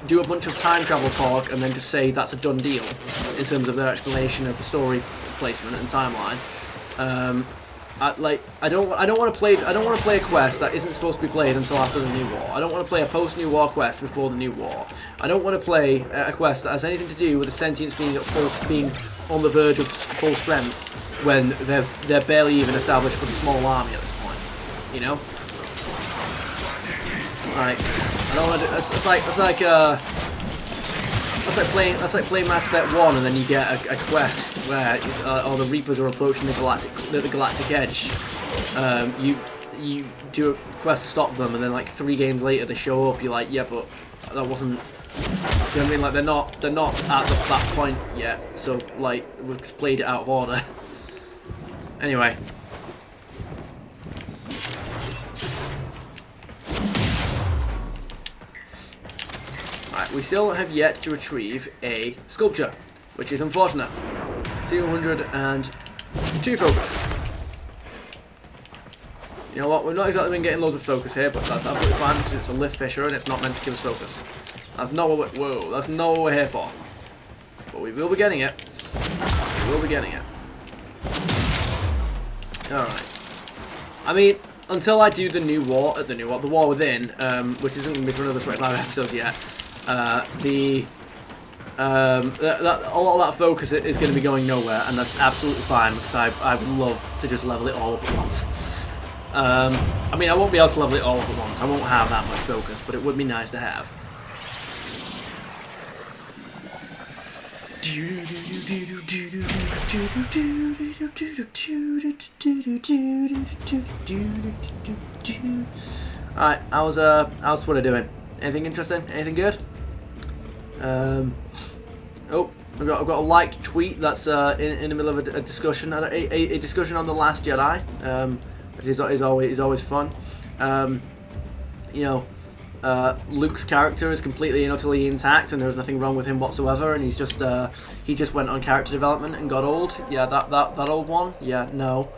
do a bunch of time travel talk and then just say that's a done deal in terms of their explanation of the story placement and timeline. I don't want to play a quest that isn't supposed to be played until after the new war. I don't want to play a post-new war quest before the new war. I don't want to play a quest that has anything to do with the sentience being on the verge of full strength when they're barely even established with a small army at this point. You know, like, I don't want to. It's like playing Mass Effect 1 and then you get a quest where the Reapers are approaching the galactic edge. You do a quest to stop them, and then, like, 3 games later they show up. You're like, yeah, but that wasn't. Do you know what I mean? Like, they're not at that point yet. So, like, we've just played it out of order. Anyway. We still have yet to retrieve a sculpture, which is unfortunate. 202 focus. You know what, we've not exactly been getting loads of focus here, but that's absolutely fine because it's a lift fisher and it's not meant to give us focus. That's not what that's not what we're here for. But we will be getting it. We will be getting it. Alright. I mean, until I do the War Within, which isn't going to be for another 25 episodes yet, a lot of that focus is going to be going nowhere, and that's absolutely fine because I would love to just level it all up at once. I mean, I won't be able to level it all up at once. I won't have that much focus, but it would be nice to have. Alright, how's Twitter doing? Anything interesting? Anything good? Oh, I've got a liked tweet that's in the middle of a discussion, a discussion on The Last Jedi, which is always fun. You know, Luke's character is completely and utterly intact, and there's nothing wrong with him whatsoever, and he just went on character development and got old. Yeah, that old one. Yeah, no.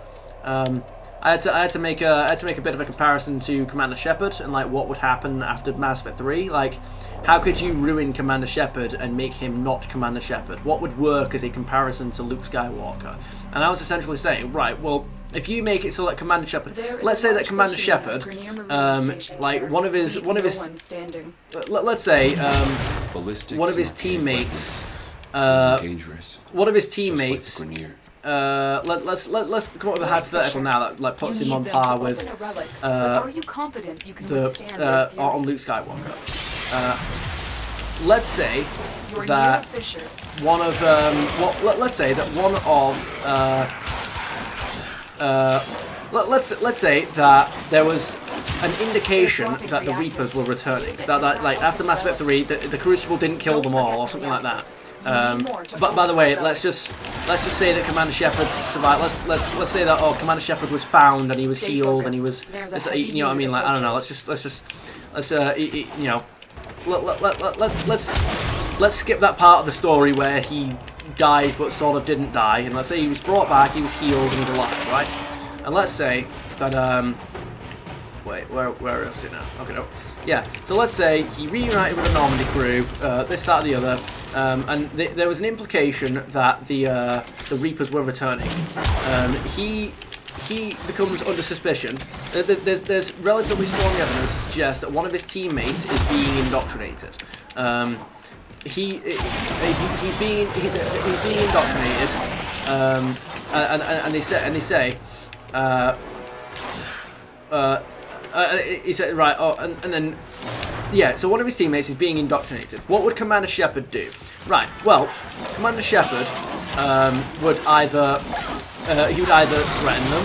I had to make a bit of a comparison to Commander Shepard and like what would happen after Mass Effect 3. Like, how could you ruin Commander Shepard and make him not Commander Shepard? What would work as a comparison to Luke Skywalker? And I was essentially saying, right, well, if you make it so that Commander Shepard, let's say that Commander Shepard, like one of his, let's say, one of his teammates, one of his teammates. Let's come up with a hypothetical now that like puts him on par with on Luke Skywalker. Let's say that one of let's say that one of let's say that there was an indication that the Reapers were returning. That like after Mass Effect 3, the Crucible didn't kill them all or something like that. But by the way, let's just say that Commander Shepard survived. Let's say that Commander Shepard was found and he was healed and he was, you know what I mean? Like, I don't know. Let's you know, let's skip that part of the story where he died but sort of didn't die, and let's say he was brought back, he was healed, and he's alive, right? And let's say that wait, where else is it now? Okay, no. Yeah, so let's say he reunited with the Normandy crew, this, that, or the other, and there was an implication that the Reapers were returning. He becomes under suspicion. There's relatively strong evidence to suggest that one of his teammates is being indoctrinated. He's being indoctrinated, and they say. He said, right, and then, yeah, so one of his teammates is being indoctrinated. What would Commander Shepard do? Right, well, Commander Shepard would either threaten them,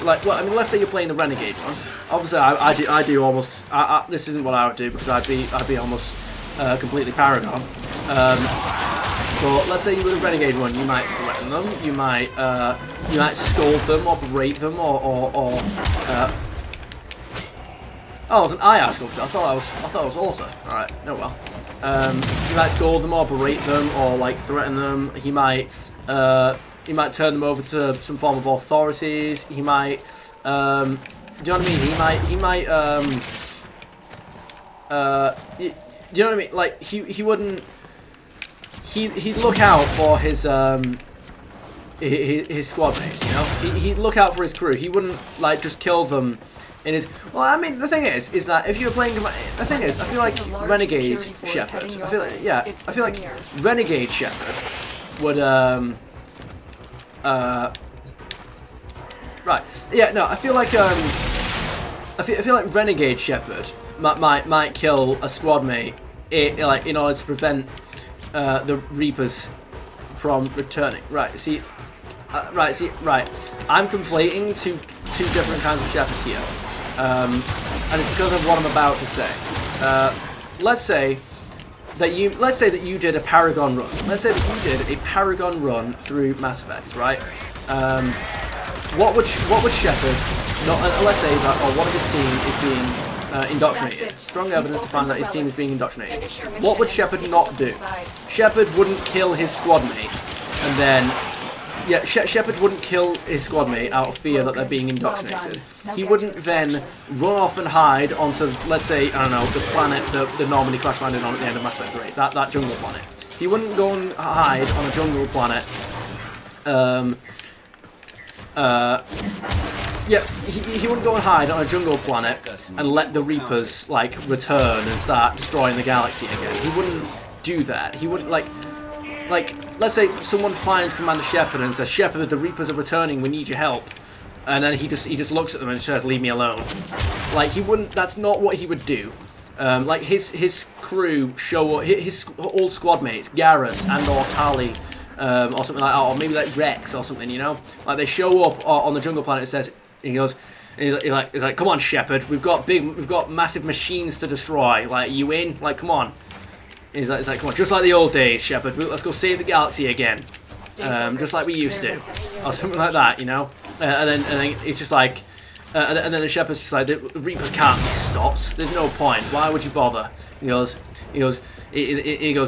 well, I mean, let's say you're playing the Renegade one. Obviously, I do almost, this isn't what I would do, because I'd be almost completely Paragon. But let's say you were the Renegade one, you might threaten them, you might scold them, or berate them, or oh, it was an IR sculpture. I thought it was Alter. Alright, oh well. He might scold them or berate them or like threaten them. He might turn them over to some form of authorities. He might do you know what I mean? He might you know what I mean? Like he wouldn't he'd look out for his squad mates, you know? He'd look out for his crew. He wouldn't like just kill them. Well, I mean, the thing is that if you were playing, the thing is, I feel like Renegade Shepard. I feel like Renegade Shepard would right, yeah, no, I feel like I feel like Renegade Shepard might kill a squad mate, like in order to prevent the Reapers from returning. Right, see. Right. I'm conflating two different kinds of Shepard here, and it's because of what I'm about to say. Let's say that you did a Paragon run. Let's say that you did a Paragon run through Mass Effect, right? What would Shepard not? Let's say that one of his team is being indoctrinated. Strong evidence to find that his team is being indoctrinated. What would Shepard not do? Shepard wouldn't kill his squad mate, and then. Yeah, Shepard wouldn't kill his squad mate out of fear that they're being indoctrinated. He wouldn't then run off and hide onto, let's say, I don't know, the planet that the Normandy crash landed on at the end of Mass Effect 3, that jungle planet. He wouldn't go and hide on a jungle planet. Yeah, he wouldn't go and hide on a jungle planet and let the Reapers like return and start destroying the galaxy again. He wouldn't do that. He wouldn't like, let's say someone finds Commander Shepard and says, Shepard, the Reapers are returning, we need your help. and then he just looks at them and says, "Leave me alone." Like he wouldn't. That's not what he would do. Like his crew show his old squad mates, Garrus and or Tali, or something like that, or maybe like Rex or something. You know, like they show up on the jungle planet. It says he goes. He's like, "Come on, Shepard. We've got massive machines to destroy. Like, are you in? Like, come on." He's like, "Come on, just like the old days, Shepard. Let's go save the galaxy again, just like we used to, or something like that, you know." And then it's just like, and then the Shepard's just like, "The Reapers can't be stopped. There's no point. Why would you bother?" He goes,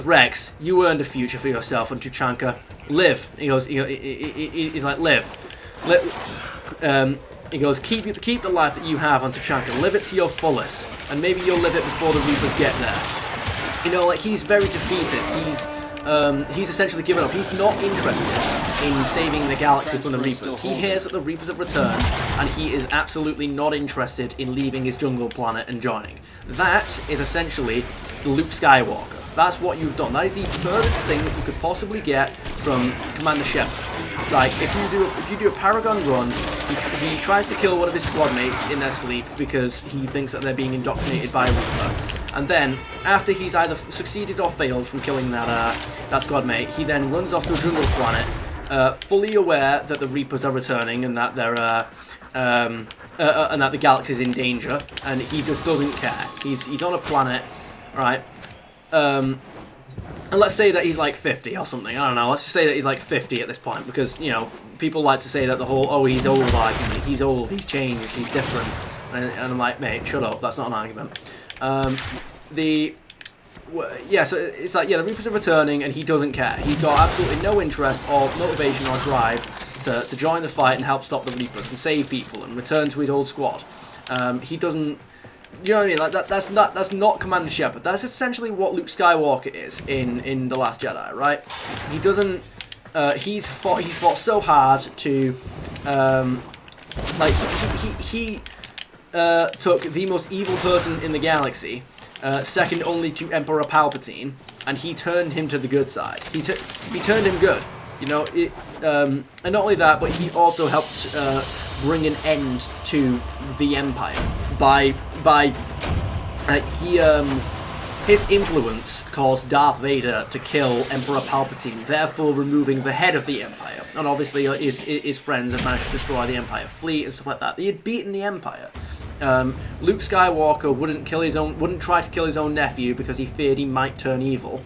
"Rex, you earned a future for yourself and Tuchanka. Live." He's like, "Live. He goes, keep the life that you have on Tuchanka. Live it to your fullest, and maybe you'll live it before the Reapers get there." You know, like, he's very defeatist. He's essentially given up. He's not interested in saving the galaxy from the Reapers. He hears that the Reapers have returned, and he is absolutely not interested in leaving his jungle planet and joining. That is essentially Luke Skywalker. That's what you've done. That is the furthest thing that you could possibly get from Commander Shepard. Like, if you do a Paragon run, he tries to kill one of his squad mates in their sleep because he thinks that they're being indoctrinated by a Reaper. And then, after he's either succeeded or failed from killing that squad mate, he then runs off to a jungle planet, fully aware that the Reapers are returning and that they're and that the galaxy is in danger, and he just doesn't care. He's on a planet, right? And let's say that he's like 50 or something. I don't know. Let's just say that he's like 50 at this point, because, you know, people like to say that the whole, "Oh, he's old" argument. He's old. He's changed. He's different. And I'm like, mate, shut up. That's not an argument. So it's like, yeah, the Reapers are returning, and he doesn't care. He's got absolutely no interest or motivation or drive to join the fight and help stop the Reapers and save people and return to his old squad. He doesn't. You know what I mean? Like that's not Commander Shepard. That's essentially what Luke Skywalker is in The Last Jedi, right? He doesn't. He fought so hard to, like he took the most evil person in the galaxy, second only to Emperor Palpatine, and he turned him to the good side. He turned him good. You know, and not only that, but he also helped bring an end to the Empire by his influence caused Darth Vader to kill Emperor Palpatine, therefore removing the head of the Empire. And obviously his friends had managed to destroy the Empire fleet and stuff like that. They had beaten the Empire. Luke Skywalker wouldn't try to kill his own nephew because he feared he might turn evil.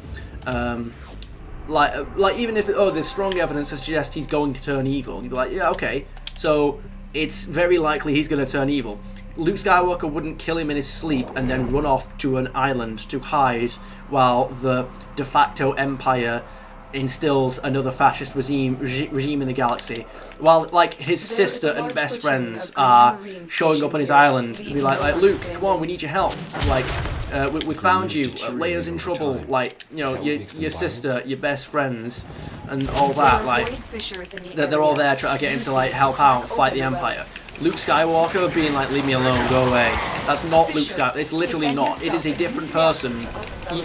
Like even if there's strong evidence to suggest he's going to turn evil, you'd be like, yeah, okay, so it's very likely he's going to turn evil. Luke Skywalker wouldn't kill him in his sleep and then run off to an island to hide while the de facto Empire instills another fascist regime in the galaxy, while like his sister and best friends are showing up on his island and be like, "Luke, come on, we need your help. Like, we found you. Leia's in trouble. Like, you know, your sister, your best friends, and all that. Like, they're all there trying to get him to like help out, fight the Empire." Luke Skywalker being like, "Leave me alone, go away." That's not Luke Skywalker. It's literally not. It is a different person.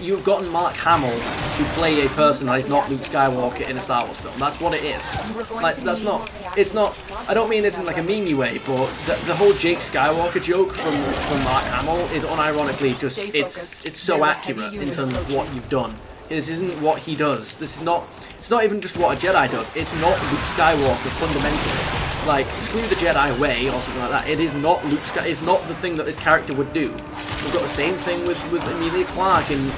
You've gotten Mark Hamill to play a person that is not Luke Skywalker in a Star Wars film. That's what it is. Like, that's not. It's not. I don't mean this in like a memey way, but the whole Jake Skywalker joke from Mark Hamill is unironically just it's so accurate in terms of what you've done. This isn't what he does. This is not. It's not even just what a Jedi does. It's not Luke Skywalker fundamentally. Like, screw the Jedi way or something like that. It is not Luke Skywalker. It's not the thing that this character would do. We've got the same thing with Emilia Clarke in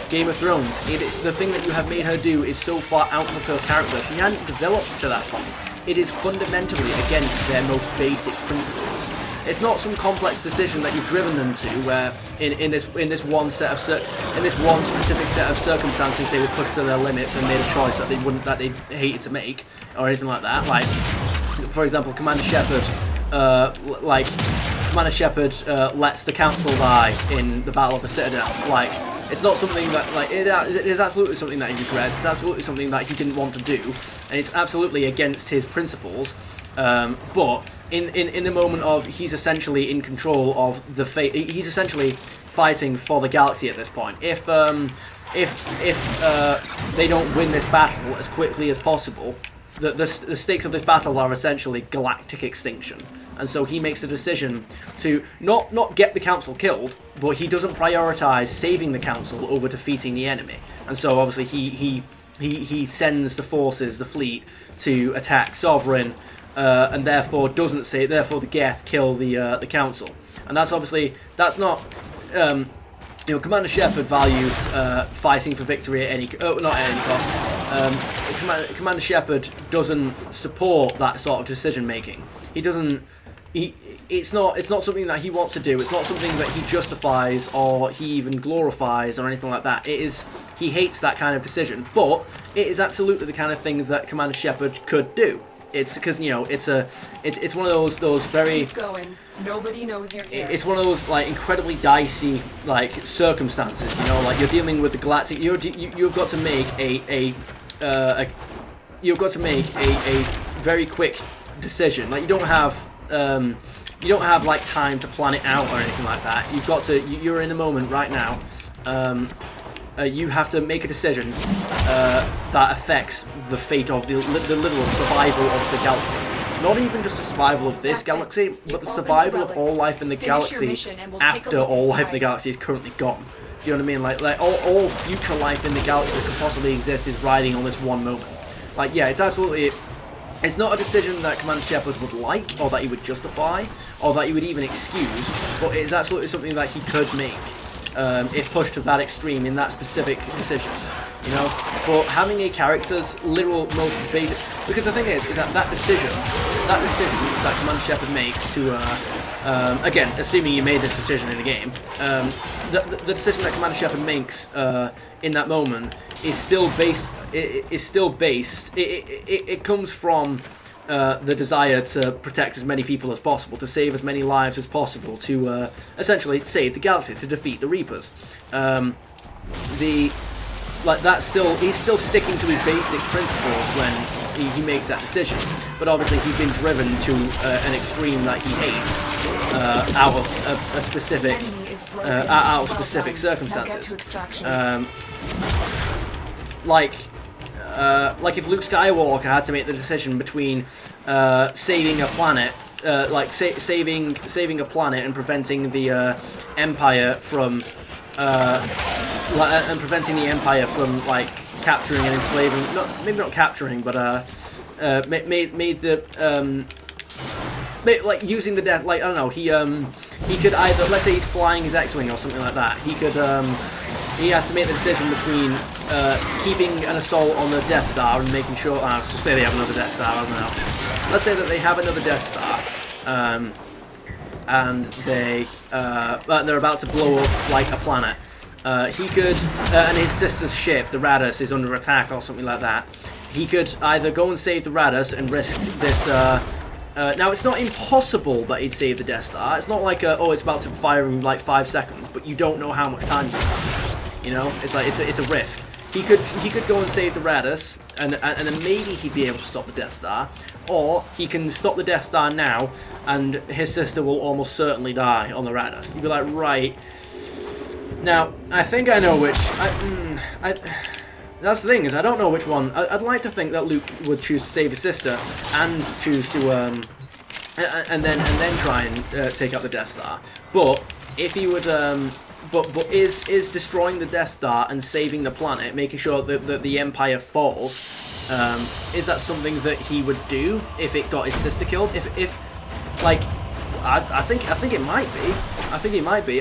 Game of Thrones. The thing that you have made her do is so far out of her character. She hadn't developed to that point. It is fundamentally against their most basic principles. It's not some complex decision that you've driven them to, where in this one specific set of circumstances they were pushed to their limits and made a choice that they hated to make, or anything like that. Like, for example, Commander Shepard lets the Council die in the Battle of the Citadel. Like, it's not something that, like, it is absolutely something that he regrets. It's absolutely something that he didn't want to do, and it's absolutely against his principles. But in the moment of, he's essentially in control of the fate. He's essentially fighting for the galaxy at this point. If they don't win this battle as quickly as possible, the stakes of this battle are essentially galactic extinction, and so he makes a decision to not get the council killed, but he doesn't prioritize saving the council over defeating the enemy, and so obviously he sends the forces, the fleet, to attack Sovereign, and therefore the Geth kill the council, and that's not. Commander Shepard values fighting for victory at any not at any cost. Commander Shepard doesn't support that sort of decision making. He doesn't. It's not something that he wants to do. It's not something that he justifies or he even glorifies or anything like that. He hates that kind of decision, but it is absolutely the kind of thing that Commander Shepard could do. It's because it's one of those very. Keep going. Nobody knows you're here. It's one of those like incredibly dicey like circumstances. Like you're dealing with the galactic. You've got to make you've got to make a very quick decision. Like you don't have like time to plan it out or anything like that. You've got to. You're in a moment right now. You have to make a decision that affects the fate of the literal survival of the galaxy. Not even just the survival of this galaxy, but the survival of all life in the galaxy after all life in the galaxy is currently gone. Do you know what I mean? Like all future life in the galaxy that could possibly exist is riding on this one moment. Like, yeah, it's absolutely. It's not a decision that Commander Shepard would like, or that he would justify, or that he would even excuse, but it's absolutely something that he could make. If pushed to that extreme in that specific decision, but having a character's literal most basic, because the thing is that decision that Commander Shepard makes to again, assuming you made this decision in the game, the decision that Commander Shepard makes in that moment is still based. It comes from the desire to protect as many people as possible, to save as many lives as possible, to essentially save the galaxy, to defeat the Reapers. He's still sticking to his basic principles when he makes that decision. But obviously, he's been driven to an extreme that he hates out of a specific out of specific circumstances. Like if Luke Skywalker had to make the decision between saving a planet, saving a planet and preventing the Empire from like capturing and enslaving, maybe not capturing, but made the using the death, like I don't know, he could either, let's say he's flying his X-wing or something like that, he has to make the decision between keeping an assault on the Death Star and making sure. Let's just say they have another Death Star. I don't know. Let's say that they have another Death Star, and they're about to blow up like a planet. He could, and his sister's ship, the Radus, is under attack or something like that. He could either go and save the Radus and risk this. Now, it's not impossible that he'd save the Death Star. It's not like it's about to fire in like 5 seconds, but you don't know how much time you have. It's like it's a risk. He could go and save the Radus, and then maybe he'd be able to stop the Death Star, or he can stop the Death Star now, and his sister will almost certainly die on the Radus. You'd be like, right. Now, I think I know which. That's the thing, is I don't know which one. I'd like to think that Luke would choose to save his sister and choose to and then try and take out the Death Star. But if he would but is destroying the Death Star and saving the planet, making sure that the Empire falls, is that something that he would do if it got his sister killed? If like I think it might be. I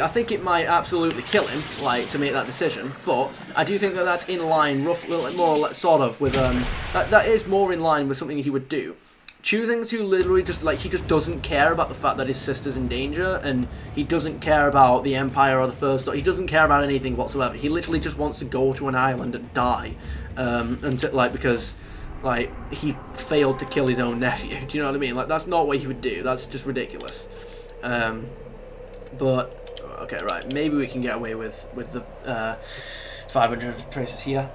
think it might absolutely kill him, like, to make that decision. But I do think that that's in line, roughly, more or less, sort of, with that is more in line with something he would do. Choosing to literally just, like, he just doesn't care about the fact that his sister's in danger, and he doesn't care about the Empire or the First Order. He doesn't care about anything whatsoever. He literally just wants to go to an island and die, because, like, he failed to kill his own nephew. Do you know what I mean? Like, that's not what he would do. That's just ridiculous. But okay, right. Maybe we can get away with the 500 traces here.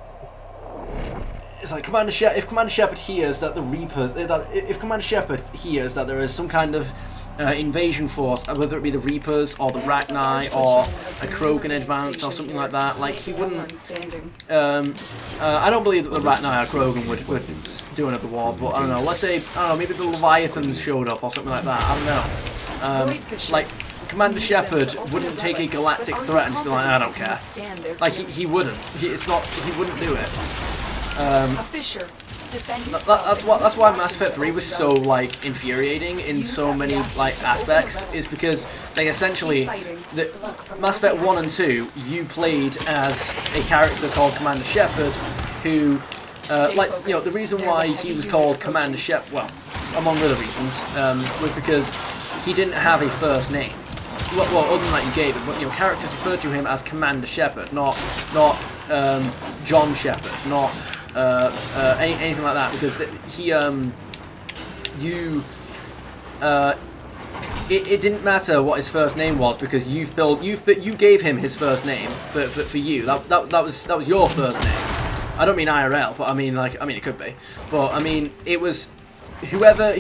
It's like if Commander Shepard hears that the Reapers, if Commander Shepard hears that there is some kind of invasion force, whether it be the Reapers or the Rachni or a Krogan advance or something like that. Like he wouldn't. I don't believe that the Rachni or Krogan would do another war, but I don't know. Let's say maybe the Leviathans showed up or something like that. I don't know. Like Commander Shepard wouldn't take a galactic threat and just be like, I don't care. Like he wouldn't. He wouldn't do it. A Fisher. That's why Mass Effect 3 was so like infuriating in so many like aspects, is because they essentially the Mass Effect 1 and 2 you played as a character called Commander Shepard who the reason why he was called Commander Shepard, well, among other reasons, was because he didn't have a first name. Well, other than that you gave him, but characters referred to him as Commander Shepard, not John Shepard, not anything like that, because it didn't matter what his first name was, because you gave him his first name for you. That was your first name. I don't mean IRL, but I mean it could be, but I mean it was whoever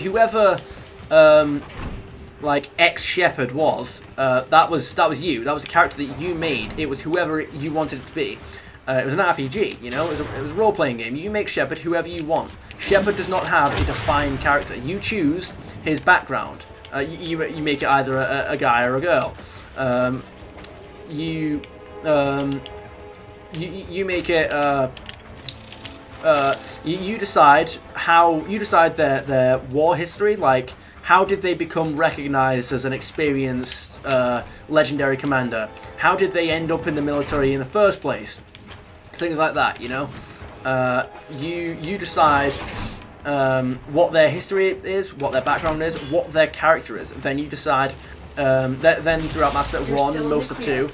like X Shepard was. That was you. That was the character that you made. It was whoever you wanted it to be. It was an RPG, it was a role-playing game. You make Shepard whoever you want. Shepard does not have a defined character. You choose his background. You make it either a guy or a girl. You make it. You decide their war history, like how did they become recognized as an experienced legendary commander? How did they end up in the military in the first place? Things like that, you decide what their history is, what their background is, what their character is. Then you decide. Then throughout Mass Effect 1 and most of 2,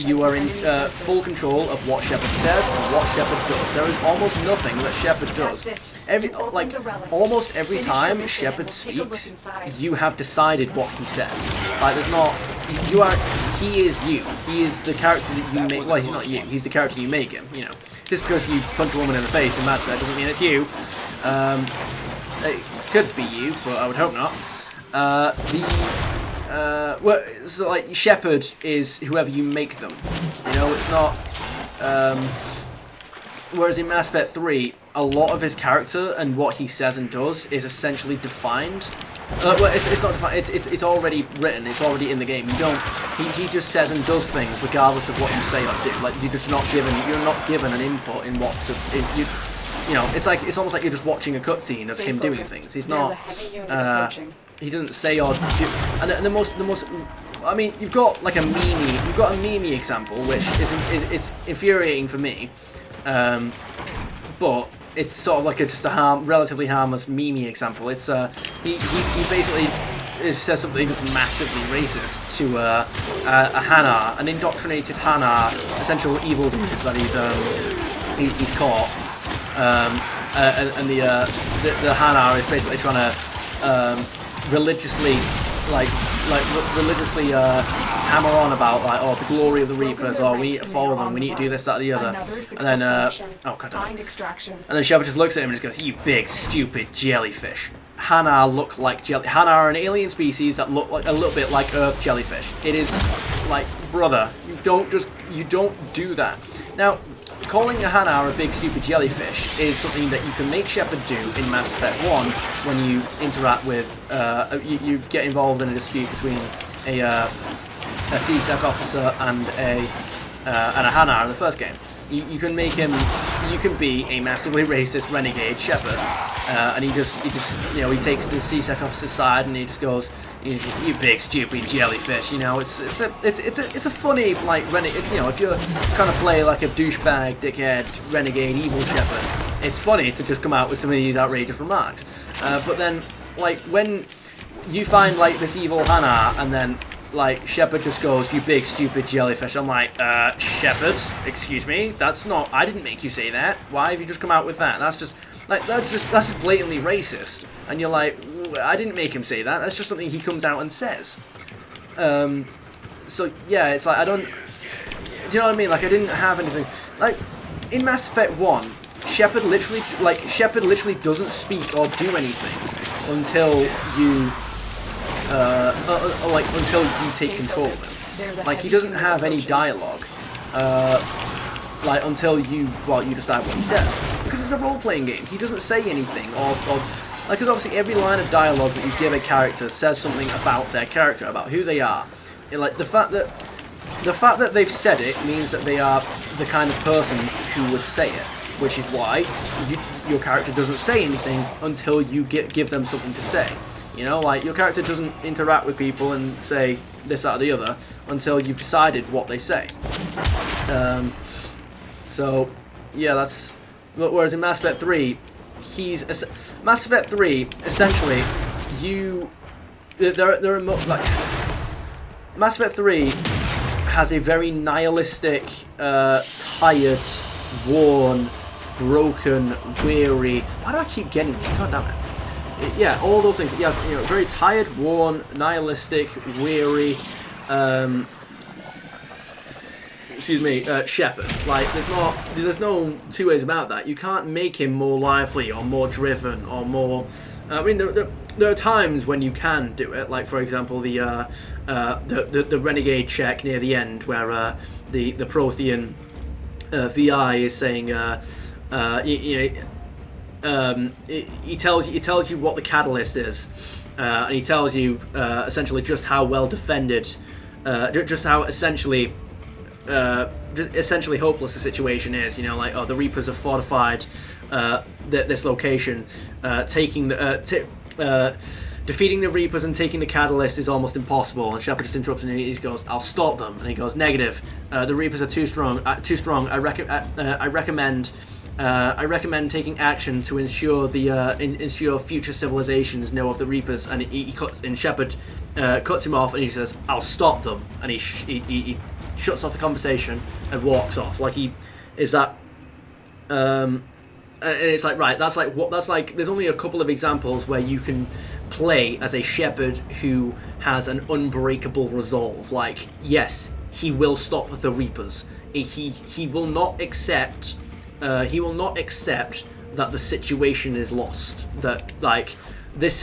you are in full control of what Shepard says and what Shepard does. There is almost nothing that Shepard does. Almost every time Shepard speaks, you have decided what he says. Like, there's not. He is you. He is the character that you make. Well, he's not you. He's the character you make him. Just because you punch a woman in the face in Mass Effect doesn't mean it's you. It could be you, but I would hope not. So like Shepard is whoever you make them. It's not. Whereas in Mass Effect 3, a lot of his character and what he says and does is essentially defined. It's not defined. It's already written. It's already in the game. You don't. He just says and does things regardless of what you say or do. Like you're just not given. You're not given an input in what to. It's almost like you're just watching a cutscene of him doing things. He's not. He doesn't say or do. And the most. I mean, you've got like a meme example, which is infuriating for me. But it's sort of like just a relatively harmless meme example. It's he basically says something just massively racist to a Hanar, an indoctrinated Hanar, essential evil dude that he's caught. And the Hanar is basically trying to religiously hammer on about the glory of the Reapers, or we need to follow them, we need to do this, that, the other, and then and then Shepard just looks at him and just goes, "You big stupid jellyfish." Hanar look like Hanar are an alien species that look like a little bit like Earth jellyfish. It is like, brother, you don't do that. Now, calling a Hanar a big stupid jellyfish is something that you can make Shepard do in Mass Effect 1 when you interact with, you get involved in a dispute between a CSEC officer and a Hanar in the first game. You can make him, you can be a massively racist renegade Shepard, and he takes the CSEC officer's side and he just goes, "You big stupid jellyfish." It's a funny like renegade. If you're trying to play like a douchebag, dickhead, renegade, evil Shepard, it's funny to just come out with some of these outrageous remarks. But then like when you find like this evil Hanar and then like Shepard just goes, "You big stupid jellyfish," I'm like, Shepard, excuse me, I didn't make you say that. Why have you just come out with that? That's just blatantly racist. And you're like, I didn't make him say that. That's just something he comes out and says. So yeah, it's like do you know what I mean? Like I didn't have anything like in Mass Effect 1. Shepard literally doesn't speak or do anything until you like until you take control of him. Like he doesn't have any dialogue, like until you decide what he says, because it's a role-playing game. He doesn't say anything, or like, because obviously every line of dialogue that you give a character says something about their character, about who they are. And, like the fact that they've said it means that they are the kind of person who would say it, which is why your character doesn't say anything until you give them something to say. You know, like your character doesn't interact with people and say this, that, or the other until you've decided what they say. So, yeah, that's. Whereas in Mass Effect 3, Mass Effect 3 essentially there are like Mass Effect 3 has a very nihilistic, tired, worn, broken, weary. Why do I keep getting these? God damn it. Yeah, all those things. Yes, you know, very tired, worn, nihilistic, weary. Excuse me, Shepard. Like, there's no two ways about that. You can't make him more lively or more driven or more. I mean, there are times when you can do it. Like, for example, the renegade check near the end, where the Prothean VI is saying, he tells you what the catalyst is, and he tells you essentially just how well defended, just how essentially hopeless the situation is. You know, like, oh, the Reapers have fortified this location, defeating the Reapers and taking the catalyst is almost impossible. And Shepard just interrupts and he goes, "I'll stop them." And he goes, "Negative. The Reapers are too strong. I recommend taking action to ensure future civilizations know of the Reapers." And Shepard cuts him off and he says, "I'll stop them." And he shuts off the conversation and walks off. Like, he is that. And it's like, right, that's like there's only a couple of examples where you can play as a Shepard who has an unbreakable resolve. Like, yes, he will stop the Reapers. He will not accept. He will not accept that the situation is lost. That, like, this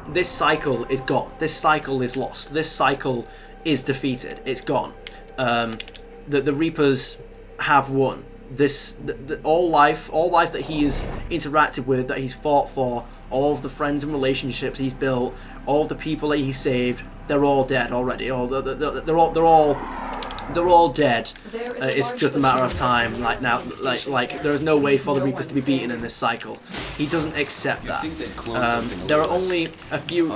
this cycle is gone. This cycle is lost. This cycle is defeated. It's gone. The Reapers have won. All life that he's interacted with, that he's fought for, all of the friends and relationships he's built, all of the people that he saved, they're all dead already. They're all dead. It's just a matter of time. Like, now, like there is no way for the Reapers to be beaten in this cycle. He doesn't accept that. There are only a few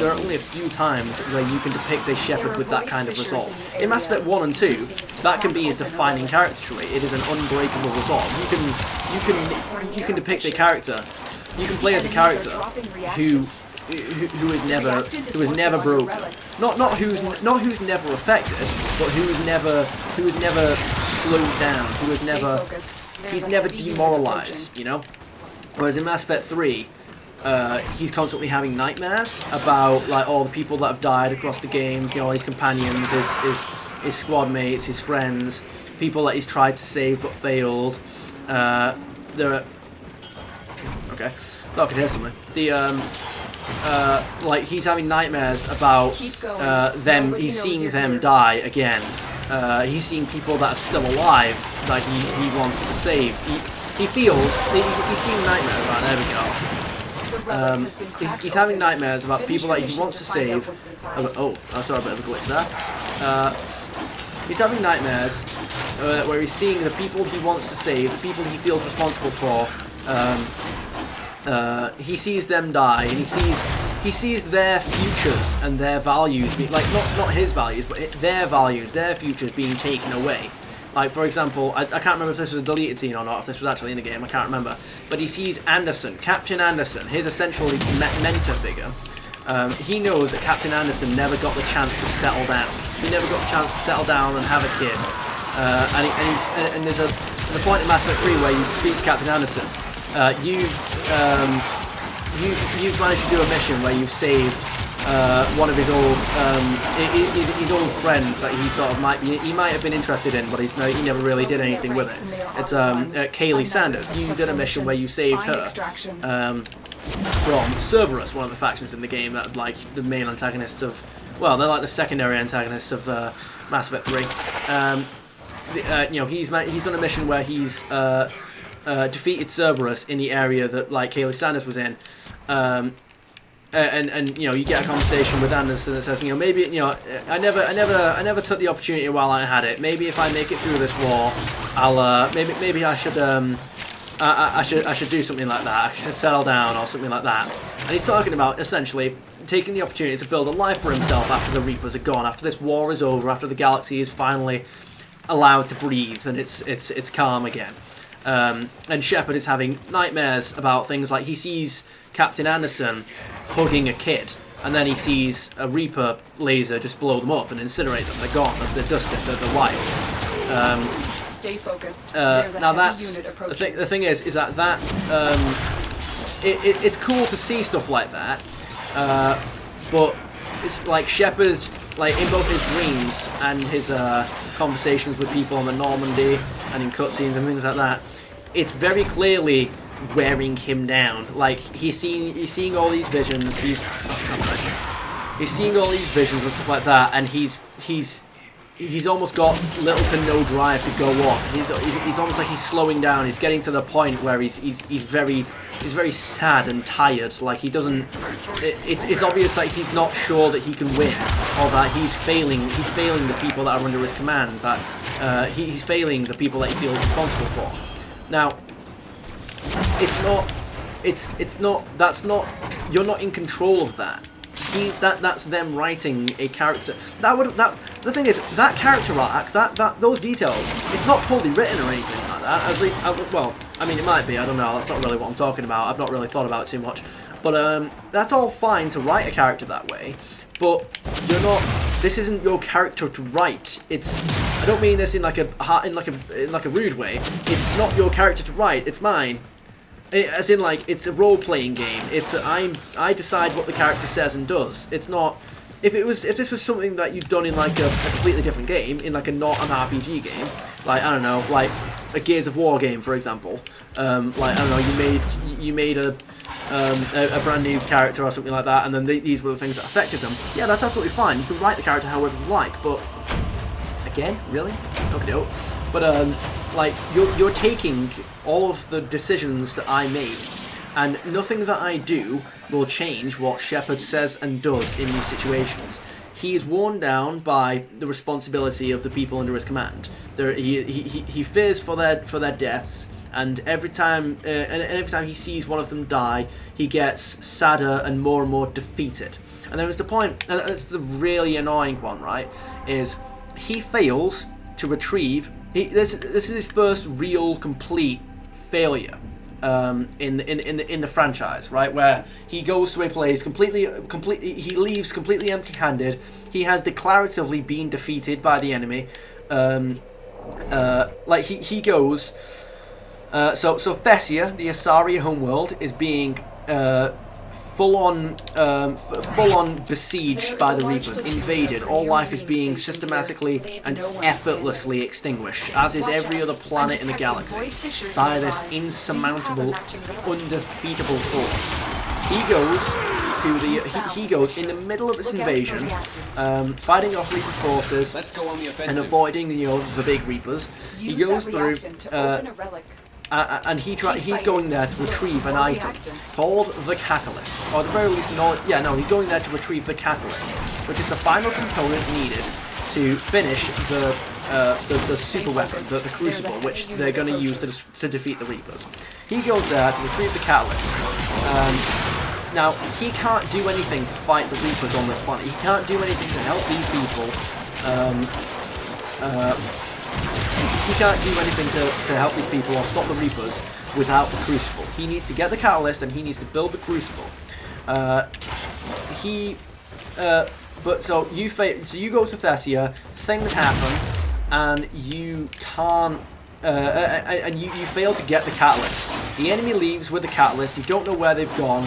times where you can depict a Shepard with that kind of resolve. In Mass Effect 1 and 2, that can be his defining character trait. It is an unbreakable resolve. You can depict a character. You can play as a character who is never broken. Not who's never affected, but who's never slowed down. He's never demoralized. You know. Whereas in Mass Effect 3, he's constantly having nightmares about, like, all the people that have died across the games. You know, all his companions, his squad mates, his friends, people that he's tried to save but failed. Okay, thought I could hear something. Like, he's having nightmares about them. He's seeing them die again. He's seeing people that are still alive that he wants to save. He's seeing nightmares. Right, there we go. He's having nightmares about people that he wants to save. Oh, I saw a bit of a glitch there. He's having nightmares where he's seeing the people he wants to save, the people he feels responsible for. He sees them die, and he sees their futures and their values, like, not his values, but their values, their futures being taken away. Like, for example, I can't remember if this was a deleted scene or not, if this was actually in the game, I can't remember. But he sees Anderson, Captain Anderson, his essentially mentor figure. He knows that Captain Anderson never got the chance to settle down. He never got the chance to settle down and have a kid. And there's a point in Mass Effect 3 where you speak to Captain Anderson. You've managed to do a mission where you've saved one of his old his old friends that he sort of might have been interested in, but he never really did anything with it. It's Kaylee Sanders. You did a mission where you saved her from Cerberus, one of the factions in the game that like the main antagonists of, well, they're like the secondary antagonists of Mass Effect 3. You know, he's done a mission where he's defeated Cerberus in the area that like Kaylee Sanders was in. And you know, you get a conversation with Anderson that says, you know, maybe, you know, I never took the opportunity while I had it. Maybe if I make it through this war, I'll maybe I should I should do something like that. I should settle down or something like that. And he's talking about essentially taking the opportunity to build a life for himself after the Reapers are gone, after this war is over, after the galaxy is finally allowed to breathe and it's calm again. And Shepard is having nightmares about things like he sees Captain Anderson hugging a kid, and then he sees a Reaper laser just blow them up and incinerate them. They're gone. They're dusted. They're wiped. Stay focused. There's a now heavy that's unit approaching. the thing is that it's cool to see stuff like that, but it's like Shepard, like in both his dreams and his conversations with people on the Normandy and in cutscenes and things like that, it's very clearly wearing him down. Like he's seeing all these visions. He's seeing all these visions and stuff like that, and he's almost got little to no drive to go on. He's almost like he's slowing down. He's getting to the point where he's very sad and tired. Like he doesn't. It's obvious that he's not sure that he can win, or that he's failing. He's failing the people that are under his command. That he's failing the people that he feels responsible for. Now, that's not. You're not in control of that. That's them writing a character. The thing is, that character arc, those details, it's not poorly written or anything like that. At least, well, I mean, it might be. I don't know. That's not really what I'm talking about. I've not really thought about it too much. But that's all fine to write a character that way. But you're not. This isn't your character to write. It's. I don't mean this in like a rude way. It's not your character to write. It's mine. As in, like, it's a role-playing game. It's I decide what the character says and does. It's not. If this was something that you'd done in like a completely different game, in like not an RPG game, like I don't know, like a Gears of War game, for example. Like I don't know, you made a brand new character or something like that, and then these were the things that affected them. Yeah, that's absolutely fine. You can write the character however you like, but again, really, okay, but like you're taking all of the decisions that I made, and nothing that I do will change what Shepard says and does in these situations. He is worn down by the responsibility of the people under his command. He fears for their deaths, and every time he sees one of them die, he gets sadder and more defeated. And there was the point, and it's the really annoying one, right? Is he fails to retrieve. This is his first real complete failure in the franchise, right? Where he goes to a place completely he leaves completely empty-handed. He has declaratively been defeated by the enemy. Like he goes. So Thessia, the Asaria homeworld, is being full on besieged by the Reapers, invaded. All life is being systematically and effortlessly extinguished, as is every other planet in the galaxy, by this insurmountable, undefeatable force. He goes in the middle of this invasion, fighting off Reaper forces and avoiding the big Reapers. He goes through. And he's going there to retrieve an item called the Catalyst, or at the very least, he's going there to retrieve the Catalyst, which is the final component needed to finish the super weapon, the Crucible, which they're going to use to defeat the Reapers. He goes there to retrieve the Catalyst. Now, he can't do anything to fight the Reapers on this planet. He can't do anything to help these people. He can't do anything to help these people or stop the Reapers without the Crucible. He needs to get the Catalyst and he needs to build the Crucible. So you go to Thessia, things happen, and you can't. And you fail to get the Catalyst. The enemy leaves with the Catalyst. You don't know where they've gone.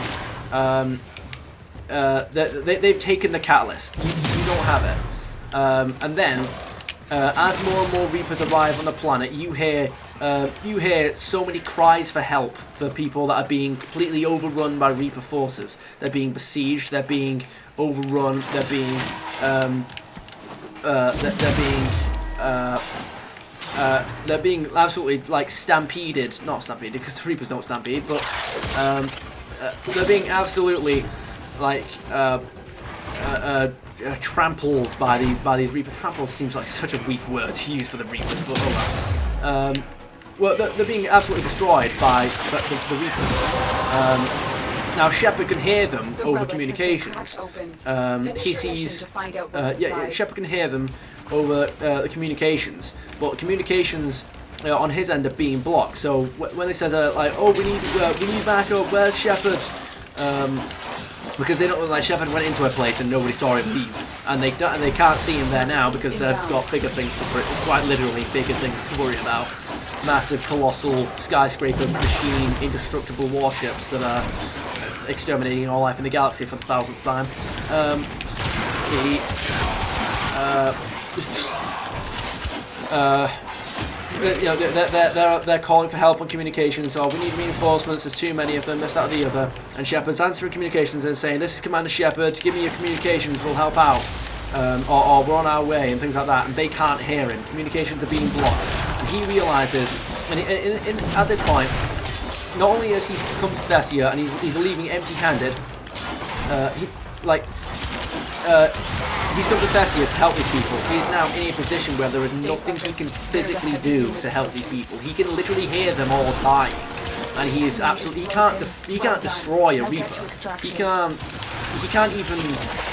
they've taken the catalyst. You don't have it. And then, as more and more Reapers arrive on the planet, you hear so many cries for help for people that are being completely overrun by Reaper forces. They're being besieged. They're being overrun. They're being they're being absolutely like stampeded. Not stampeded because the Reapers don't stampede, but they're being absolutely like trampled by these Reapers. Trampled seems like such a weak word to use for the Reapers, but oh well. Well, they're being absolutely destroyed by the Reapers. Now Shepard can hear them over communications. He sees, Shepard can hear them over the communications, but communications on his end are being blocked. So when they says like, oh, we need backup, where's Shepard? Because they don't look like Shepard went into a place and nobody saw him leave, and they can't see him there now because they've got bigger things to worry, quite literally bigger things to worry about. Massive, colossal, skyscraper, machine, indestructible warships that are exterminating all life in the galaxy for the 1000th time. They're calling for help on communications. So we need reinforcements. There's too many of them. This, that, or the other. And Shepard's answering communications and saying, "This is Commander Shepard. Give me your communications. We'll help out." Or we're on our way and things like that. And they can't hear him. Communications are being blocked. And he realizes, and at this point, not only has he come to Thessia and he's leaving empty-handed, he's come to Thessia to help these people. He is now in a position where there is nothing he can physically do to help these people. He can literally hear them all dying, and he is absolutely he can't destroy a Reaper. He can't even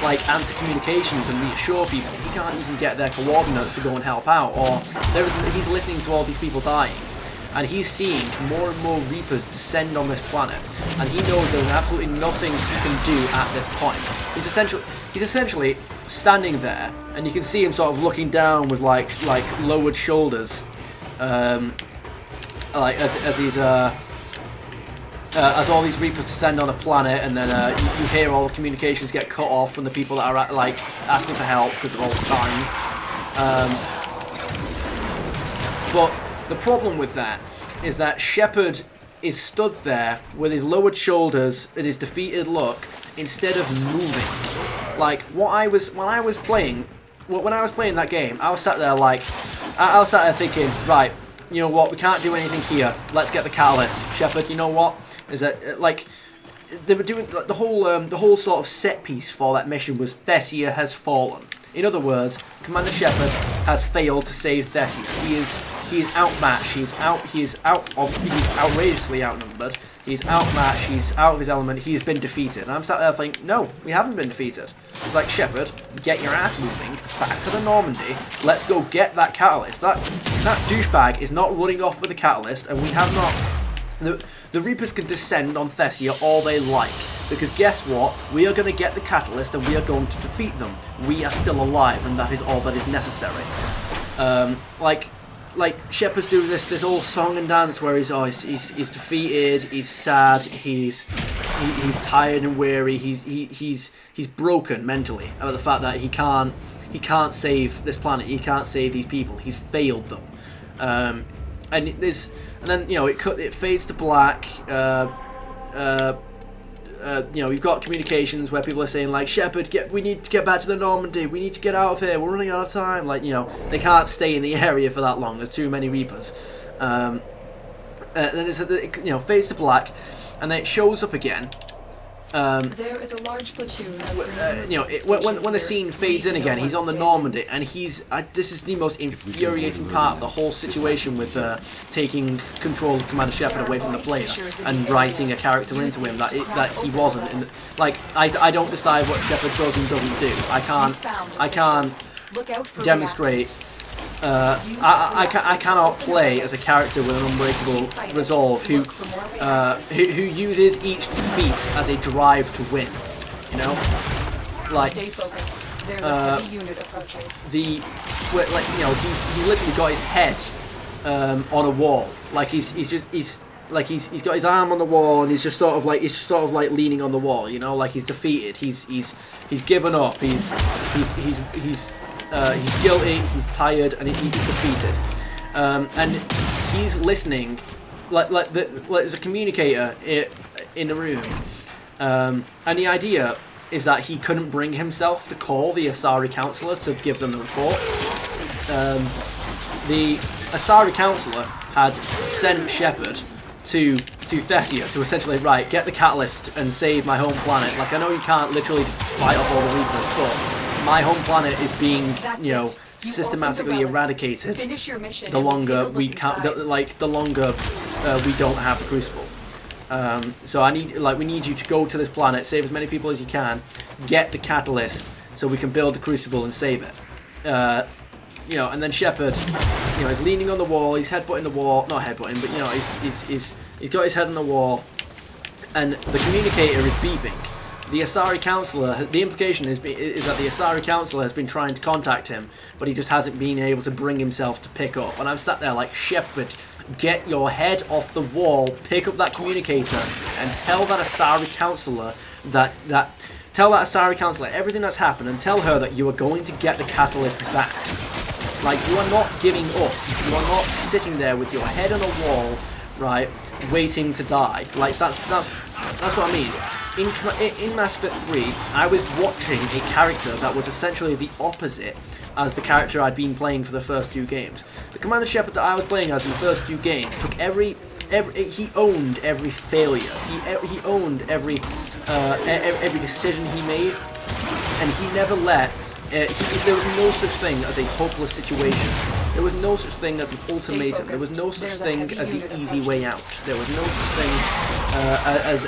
like answer communications and reassure people. He can't even get their coordinates to go and help out. Or he's listening to all these people dying. And he's seeing more and more Reapers descend on this planet, and he knows there's absolutely nothing he can do at this point. He's essentially standing there, and you can see him sort of looking down with like lowered shoulders, like as he's as all these Reapers descend on the planet, and then you hear all the communications get cut off from the people that are like asking for help because they're all dying. But the problem with that is that Shepard is stood there with his lowered shoulders and his defeated look instead of moving. Like when I was playing that game, I was sat there thinking, right, you know what, we can't do anything here. Let's get the catalyst. Shepard, you know what? Is that like they were doing like, the whole sort of set piece for that mission was Thessia has fallen. In other words, Commander Shepard has failed to save Thessia. He is outmatched. He's outrageously outnumbered. He's outmatched. He's out of his element. He's been defeated. And I'm sat there thinking, no, we haven't been defeated. It's like, Shepard, get your ass moving back to the Normandy. Let's go get that catalyst. That douchebag is not running off with the catalyst, and we have not. The Reapers can descend on Thessia all they like, because guess what? We are going to get the catalyst and we are going to defeat them. We are still alive, and that is all that is necessary. Like Shepard's doing this whole song and dance where he's defeated, he's sad, he's tired and weary, he's broken mentally about the fact that he can't save this planet, he can't save these people, he's failed them. And then you know it fades to black. You know, we've got communications where people are saying like, Shepard, we need to get back to the Normandy. We need to get out of here. We're running out of time. Like, you know, they can't stay in the area for that long. There's too many Reapers. And then it fades to black, and then it shows up again. There is a large platoon of when the scene fades in again, he's on the Normandy, and this is the most infuriating part of the whole situation with taking control of Commander Shepard away from the player and writing a character into him that he wasn't. I don't decide what Shepard does and doesn't do. I can't demonstrate. I cannot play as a character with an unbreakable resolve who uses each defeat as a drive to win. You know, like stay focused. There's a heavy unit approaching. He literally got his head on a wall. Like he's like he's got his arm on the wall and he's just sort of like leaning on the wall, you know, like he's defeated. He's given up. He's guilty. He's tired and he's defeated. And he's listening, like there's a communicator in the room. And the idea is that he couldn't bring himself to call the Asari Councillor to give them the report. The Asari Councillor had sent Shepard to Thessia to essentially, right, get the catalyst and save my home planet. Like, I know you can't literally fight off all the Reapers, but my home planet is being, you know, systematically eradicated. Finish your mission The and we'll longer take a look we can't, inside. the longer we don't have the Crucible. So we need you to go to this planet, save as many people as you can, get the catalyst so we can build the Crucible and save it. You know, and then Shepard, you know, is leaning on the wall, he's headbutting the wall, not headbutting, but you know, he's got his head on the wall, and the communicator is beeping. The Asari Councillor, the implication is that the Asari Councillor has been trying to contact him, but he just hasn't been able to bring himself to pick up. And I'm sat there like, Shepard, get your head off the wall, pick up that communicator, and tell that Asari Councillor tell that Asari Councillor everything that's happened, and tell her that you are going to get the catalyst back. Like, you are not giving up. You are not sitting there with your head on a wall, right, waiting to die. Like, that's what I mean. In Mass Effect 3, I was watching a character that was essentially the opposite as the character I'd been playing for the first 2 games. The Commander Shepard that I was playing as in the first 2 games took he owned every failure. He owned every decision he made, and he never let. There was no such thing as a hopeless situation. There was no such thing as an ultimatum. There was no such thing as the easy way out. There was no such thing as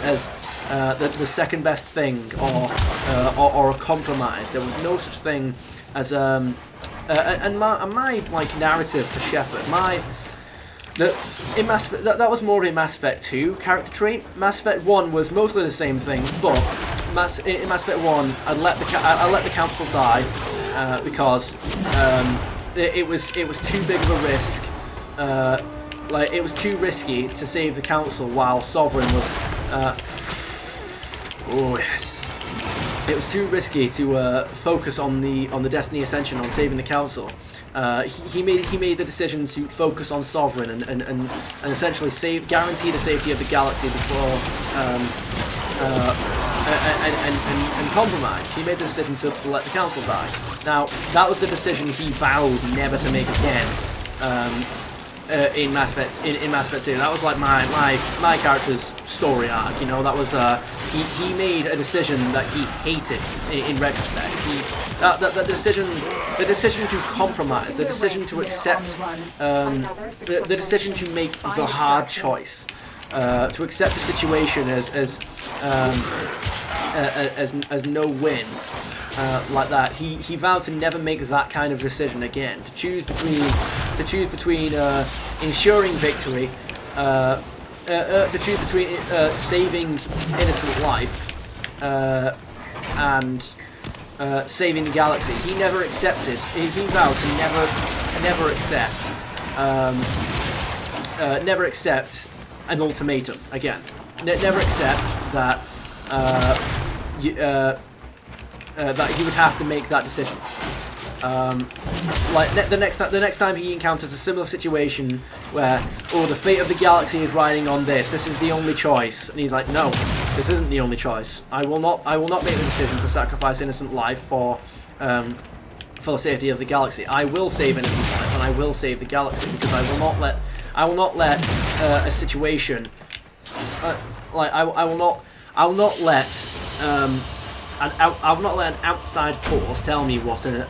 the second best thing or a compromise. There was no such thing as and my like narrative for Shepard. That was more of a Mass Effect 2 character trait. Mass Effect 1 was mostly the same thing, but in Mass Effect 1, I let the council die because it was too big of a risk. Like, it was too risky to save the council while Sovereign was. Oh yes. It was too risky to focus on the Destiny Ascension, on saving the council. He made the decision to focus on Sovereign and essentially guarantee the safety of the galaxy before and compromise. He made the decision to let the council die. Now, that was the decision he vowed never to make again. In Mass Effect 2, that was like my character's story arc. You know, that was he made a decision that he hated in retrospect. The decision to compromise, the decision to accept, the decision to make the hard choice, to accept the situation as no win. Like that, he vowed to never make that kind of decision again. To choose between ensuring victory, to choose between saving innocent life and saving the galaxy. He never accepted. He vowed to never accept an ultimatum again. Never accept that. That he would have to make that decision. Like the next time he encounters a similar situation where, the fate of the galaxy is riding on this. This is the only choice, and he's like, no, this isn't the only choice. I will not make the decision to sacrifice innocent life for the safety of the galaxy. I will save innocent life, and I will save the galaxy because I will not let a situation. I will not let. I will not let an outside force tell me what a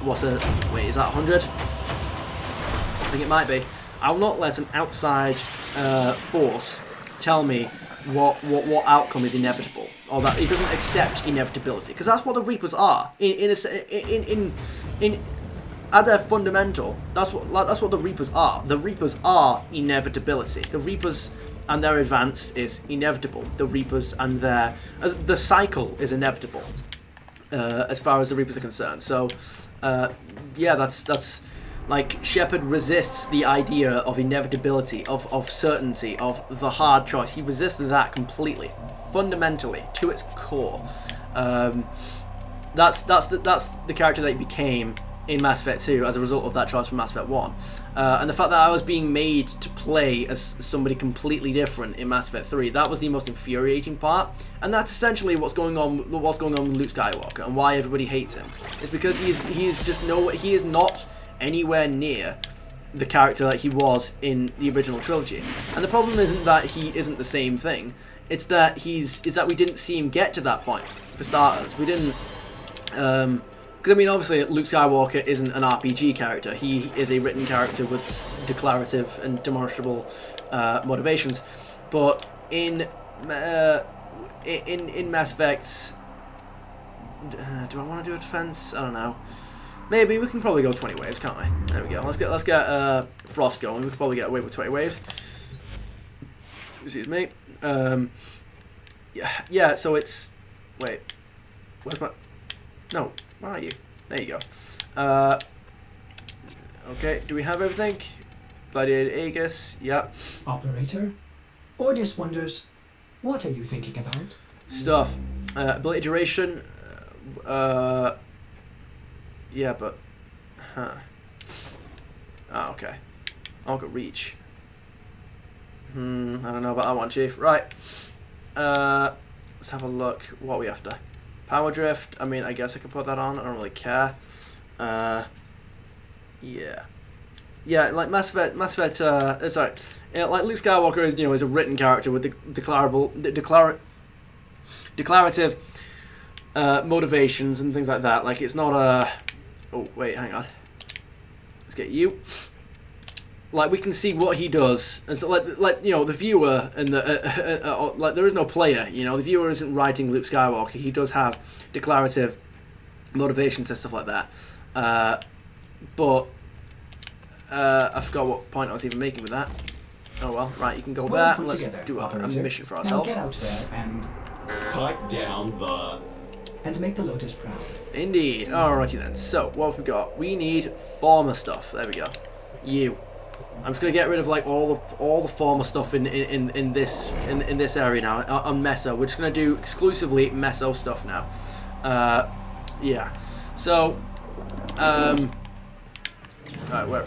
wait, is that 100? I think it might be. I will not let an outside force tell me what outcome is inevitable, or that he doesn't accept inevitability, because that's what the Reapers are. At their fundamental, that's what the Reapers are. The Reapers are inevitability. The Reapers and their advance is inevitable. The Reapers and the cycle is inevitable. As far as the Reapers are concerned. So, yeah, that's Like, Shepard resists the idea of inevitability, of certainty, of the hard choice. He resisted that completely, fundamentally, to its core. That's the character that he became in Mass Effect 2 as a result of that choice from Mass Effect 1. And the fact that I was being made to play as somebody completely different in Mass Effect 3, that was the most infuriating part. And that's essentially what's going on with Luke Skywalker and why everybody hates him. It's because he is not anywhere near the character that he was in the original trilogy. And the problem isn't that he isn't the same thing. It's that we didn't see him get to that point. For starters, we didn't. Because, I mean, obviously, Luke Skywalker isn't an RPG character. He is a written character with declarative and demonstrable motivations. But in Mass Effect, do I want to do a defense? I don't know. Maybe we can probably go 20 waves, can't we? There we go. Let's get Frost going. We could probably get away with 20 waves. Excuse me. Yeah. So it's wait. Where's my? No. Where are you? There you go. Okay, do we have everything? Gladiator Aegis, yeah. Operator? Ordis wonders, what are you thinking about? Stuff. Ability duration. Yeah, but... Huh. Ah, okay. I'll go reach. I don't know about that one, Chief. Right. Let's have a look. What are we after? Power drift, I mean, I guess I could put that on. I don't really care. Yeah. Yeah, like Mass Effect, sorry. Like Luke Skywalker, is a written character with declarative motivations and things like that. Like, it's not a... Oh, wait, hang on. Let's get you. Like, we can see what he does, and so the viewer and the like, there is no player. The viewer isn't writing Luke Skywalker. He does have declarative motivations and stuff like that. But I forgot what point I was even making with that. Oh well, right. You can go there. And let's do a mission for ourselves. Now get out there and cut down the. And make the Lotus proud. Indeed. Alrighty then. So what have we got? We need former stuff. There we go. You. I'm just gonna get rid of like all the former stuff in this area now on Meso. We're just gonna do exclusively Meso stuff now. Yeah. So, alright, where?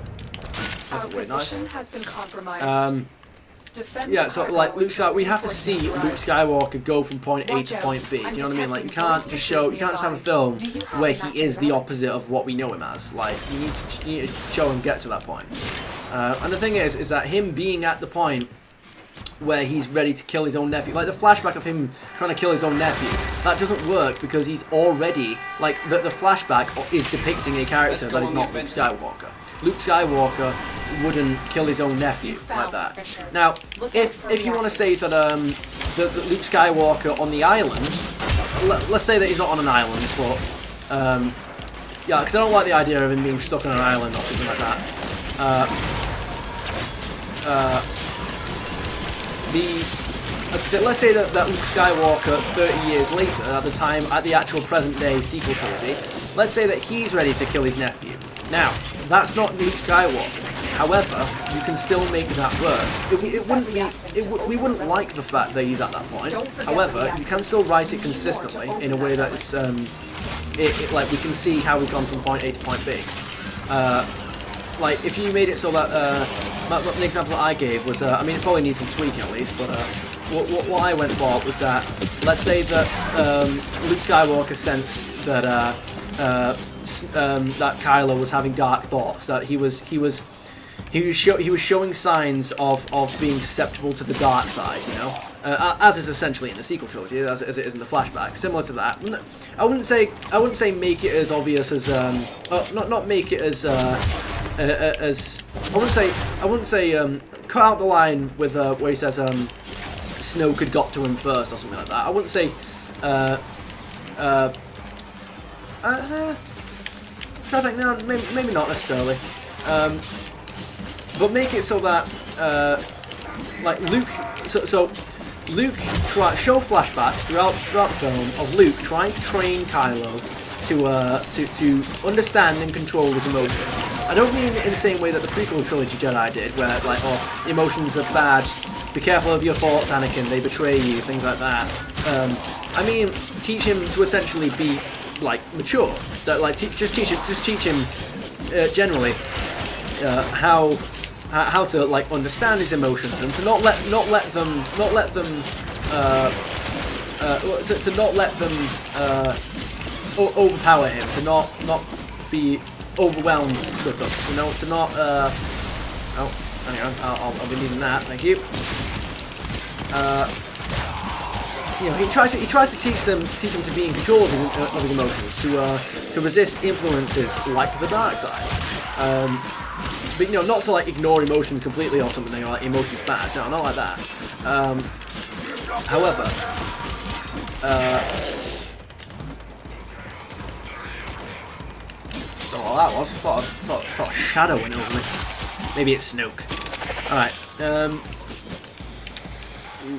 Our position has been compromised. Defend Yeah, the so cargo like until we have to see reinforcements Luke arrive. Skywalker go from point A Watch to out. point B. Do you know what I mean? Like you detecting can't just have a film Do you have where a he matching is the relic? opposite of what we know him as. Like you need to show him get to that point. And the thing is that him being at the point where he's ready to kill his own nephew, like the flashback of him trying to kill his own nephew, that doesn't work because he's already like the flashback is depicting a character that is not Luke Skywalker. Luke Skywalker wouldn't kill his own nephew like that. Now, if you want to say that that Luke Skywalker on the island, let's say that he's not on an island, but yeah, because I don't like the idea of him being stuck on an island or something like that. Let's say that Luke Skywalker 30 years later, at the actual present day sequel trilogy, let's say that he's ready to kill his nephew. Now, that's not Luke Skywalker. However, you can still make that work. We wouldn't like the fact that he's at that point. However, you can still write it consistently in a way that it's like we can see how we've gone from point A to point B. Like if you made it so that the example that I gave was, I mean, it probably needs some tweaking at least, but what I went for was that let's say that Luke Skywalker sensed that that Kylo was having dark thoughts, that he was showing signs of being susceptible to the dark side, as is essentially in the sequel trilogy, as it is in the flashback. Similar to that, I wouldn't say make it as obvious as not make it as I wouldn't say cut out the line with where he says Snoke had got to him first or something like that. I wouldn't say try to think, no, maybe not necessarily. But make it so that, like Luke, so Luke show flashbacks throughout the film of Luke trying to train Kylo to understand and control his emotions. I don't mean in the same way that the prequel trilogy Jedi did, where like, oh, emotions are bad, be careful of your thoughts, Anakin, they betray you, things like that. I mean, teach him to essentially be like mature. That like just teach him generally how to like understand his emotions and to not let them overpower him, to not be overwhelmed with them, you know, to not oh, hang on, I'll be needing that, thank you. You know, he tries to teach them to be in control of his emotions, to resist influences like the dark side. But you know, not to like ignore emotions completely or something, like emotions bad. No, not like that. However, oh, that was thought a shadow went over me. Maybe it's Snoke. All right.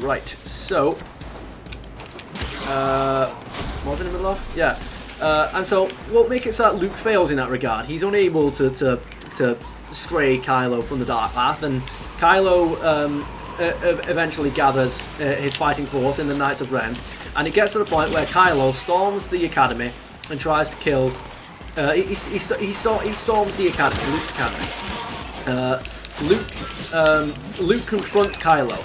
Right. So, what was I in the middle of? Yeah. And so, what makes it so that Luke fails in that regard? He's unable to stray Kylo from the dark path, and Kylo eventually gathers his fighting force in the Knights of Ren, and it gets to the point where Kylo storms the academy and tries to kill. He storms the academy, Luke's academy. Luke confronts Kylo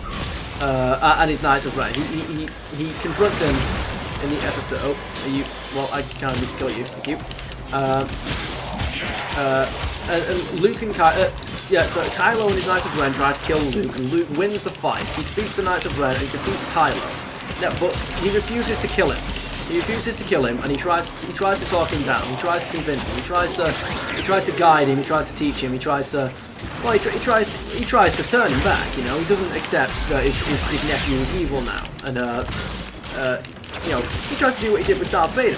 and his Knights of Ren. He confronts him in the effort to. Oh, are you? Well, I can't really kill you. Thank you. And Luke and so Kylo and his Knights of Ren try to kill Luke, and Luke wins the fight. He defeats the Knights of Ren and he defeats Kylo. Now, but he refuses to kill him. He refuses to kill him, and he tries to talk him down. He tries to convince him. He tries to guide him. He tries to teach him. He tries to turn him back. You know, he doesn't accept that his nephew is evil now, and you know, he tries to do what he did with Darth Vader.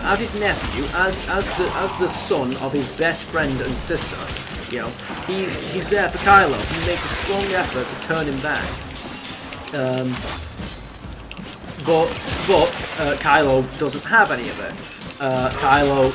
As his nephew, as the son of his best friend and sister, you know, he's there for Kylo. He makes a strong effort to turn him back. But Kylo doesn't have any of it. Kylo,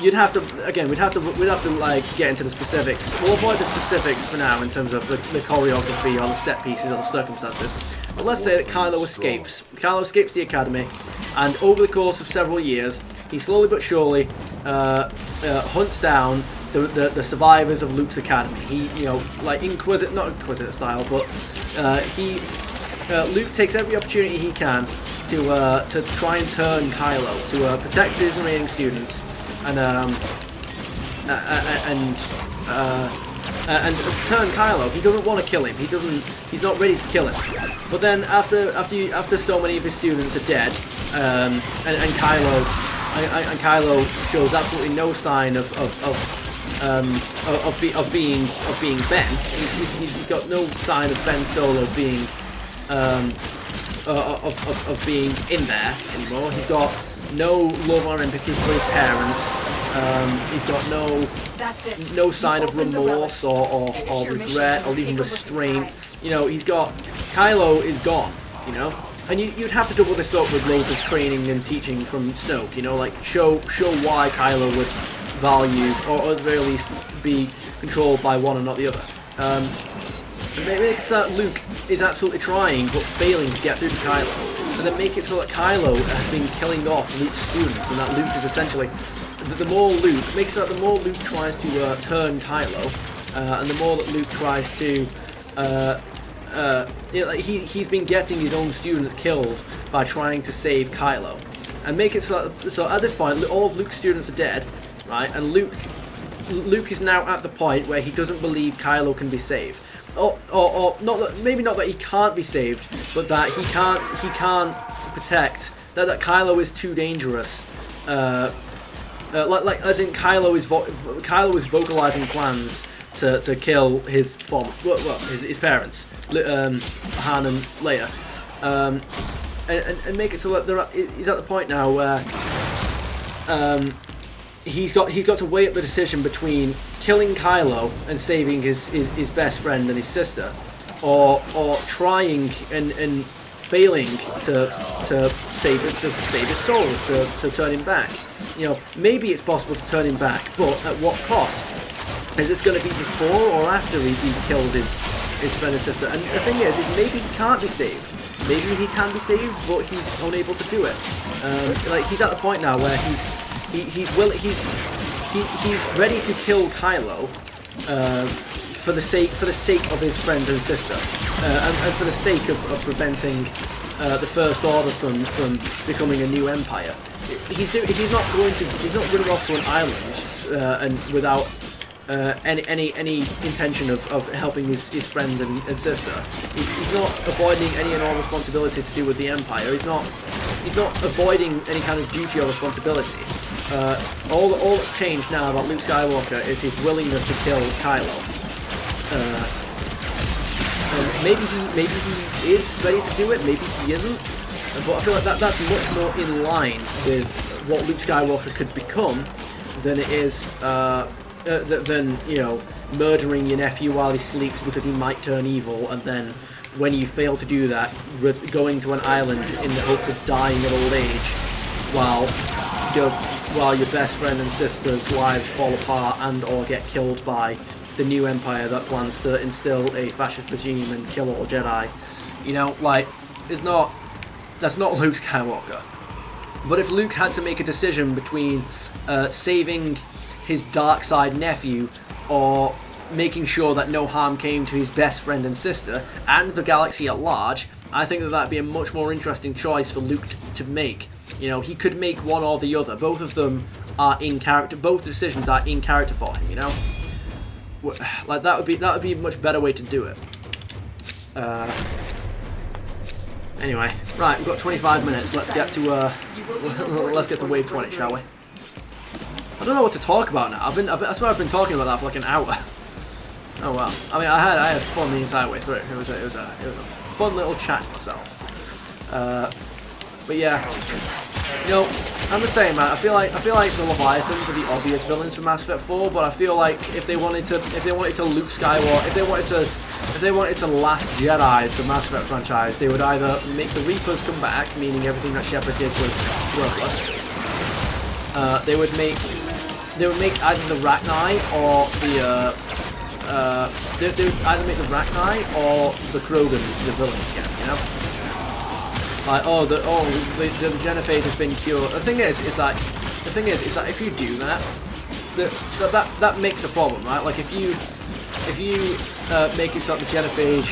we'd have to like get into the specifics. We'll avoid the specifics for now in terms of the choreography or the set pieces or the circumstances. But let's say that Kylo escapes. Kylo escapes the academy, and over the course of several years, he slowly but surely hunts down the survivors of Luke's academy. He, you know, like not Inquisitor style, but Luke takes every opportunity he can to try and turn Kylo, to protect his remaining students, and turn Kylo. He doesn't want to kill him. He's not ready to kill him. But then after so many of his students are dead, and Kylo shows absolutely no sign of being Ben. He's got no sign of Ben Solo being of being in there anymore. He's got no love or empathy for his parents. He's got no sign of remorse or regret or even restraint. You know, Kylo is gone, you know? And you'd have to double this up with loads of training and teaching from Snoke, you know, like show why Kylo would value, or at the very least be controlled by one and not the other. It makes that Luke is absolutely trying but failing to get through to Kylo, and then make it so that Kylo has been killing off Luke's students, and that Luke is essentially the more Luke tries to turn Kylo, and the more that Luke tries to you know, like he's been getting his own students killed by trying to save Kylo, and make it so at this point all of Luke's students are dead, right? And Luke is now at the point where he doesn't believe Kylo can be saved. Or not that, maybe not that he can't be saved, but that he can't protect, that Kylo is too dangerous. Like as in Kylo is vocalizing plans to kill his his parents, Han and Leia, and make it so that he's at the point now where he's got to weigh up the decision between killing Kylo and saving his best friend and his sister, or trying and failing to save his soul, to turn him back. You know, maybe it's possible to turn him back, but at what cost? Is this going to be before or after he kills his friend and sister? And the thing is maybe he can't be saved. Maybe he can be saved, but he's unable to do it. Like he's at the point now where he's ready to kill Kylo for the sake of his friend and sister, and for the sake of preventing the First Order from becoming a new empire. He's not running off to an island and without any intention of helping his friend and sister. He's not avoiding any and all responsibility to do with the Empire. He's not avoiding any kind of duty or responsibility. All that's changed now about Luke Skywalker is his willingness to kill Kylo. And maybe he is ready to do it. Maybe he isn't. But I feel like that's much more in line with what Luke Skywalker could become than it is. Than, you know, murdering your nephew while he sleeps because he might turn evil, and then when you fail to do that, going to an island in the hopes of dying at old age while your best friend and sister's lives fall apart and or get killed by the new empire that plans to instill a fascist regime and kill all Jedi. You know, like, that's not Luke Skywalker. But if Luke had to make a decision between saving his dark side nephew or making sure that no harm came to his best friend and sister and the galaxy at large, I think that'd be a much more interesting choice for Luke to make. You know, he could make one or the other. Both of them are in character. Both decisions are in character for him. You know, like that would be a much better way to do it. Anyway, right, we've got 25 minutes. Let's get to wave 20, shall we? I don't know what to talk about now. I swear I've been talking about that for like an hour. Oh well. I mean, I had fun the entire way through. It was a fun little chat to myself. But yeah, you know, I'm the same, man. I feel like the Leviathans are the obvious villains for Mass Effect 4, but I feel like if they wanted to Luke Skywalker, if they wanted to Last Jedi the Mass Effect franchise, they would either make the Reapers come back, meaning everything that Shepard did was worthless. They would make either the Rachni or they would either make the Rachni or the Krogans the villains again, you know? Like, the genophage has been cured. The thing is that if you do that, that makes a problem, right? Like if you make it so that the genophage,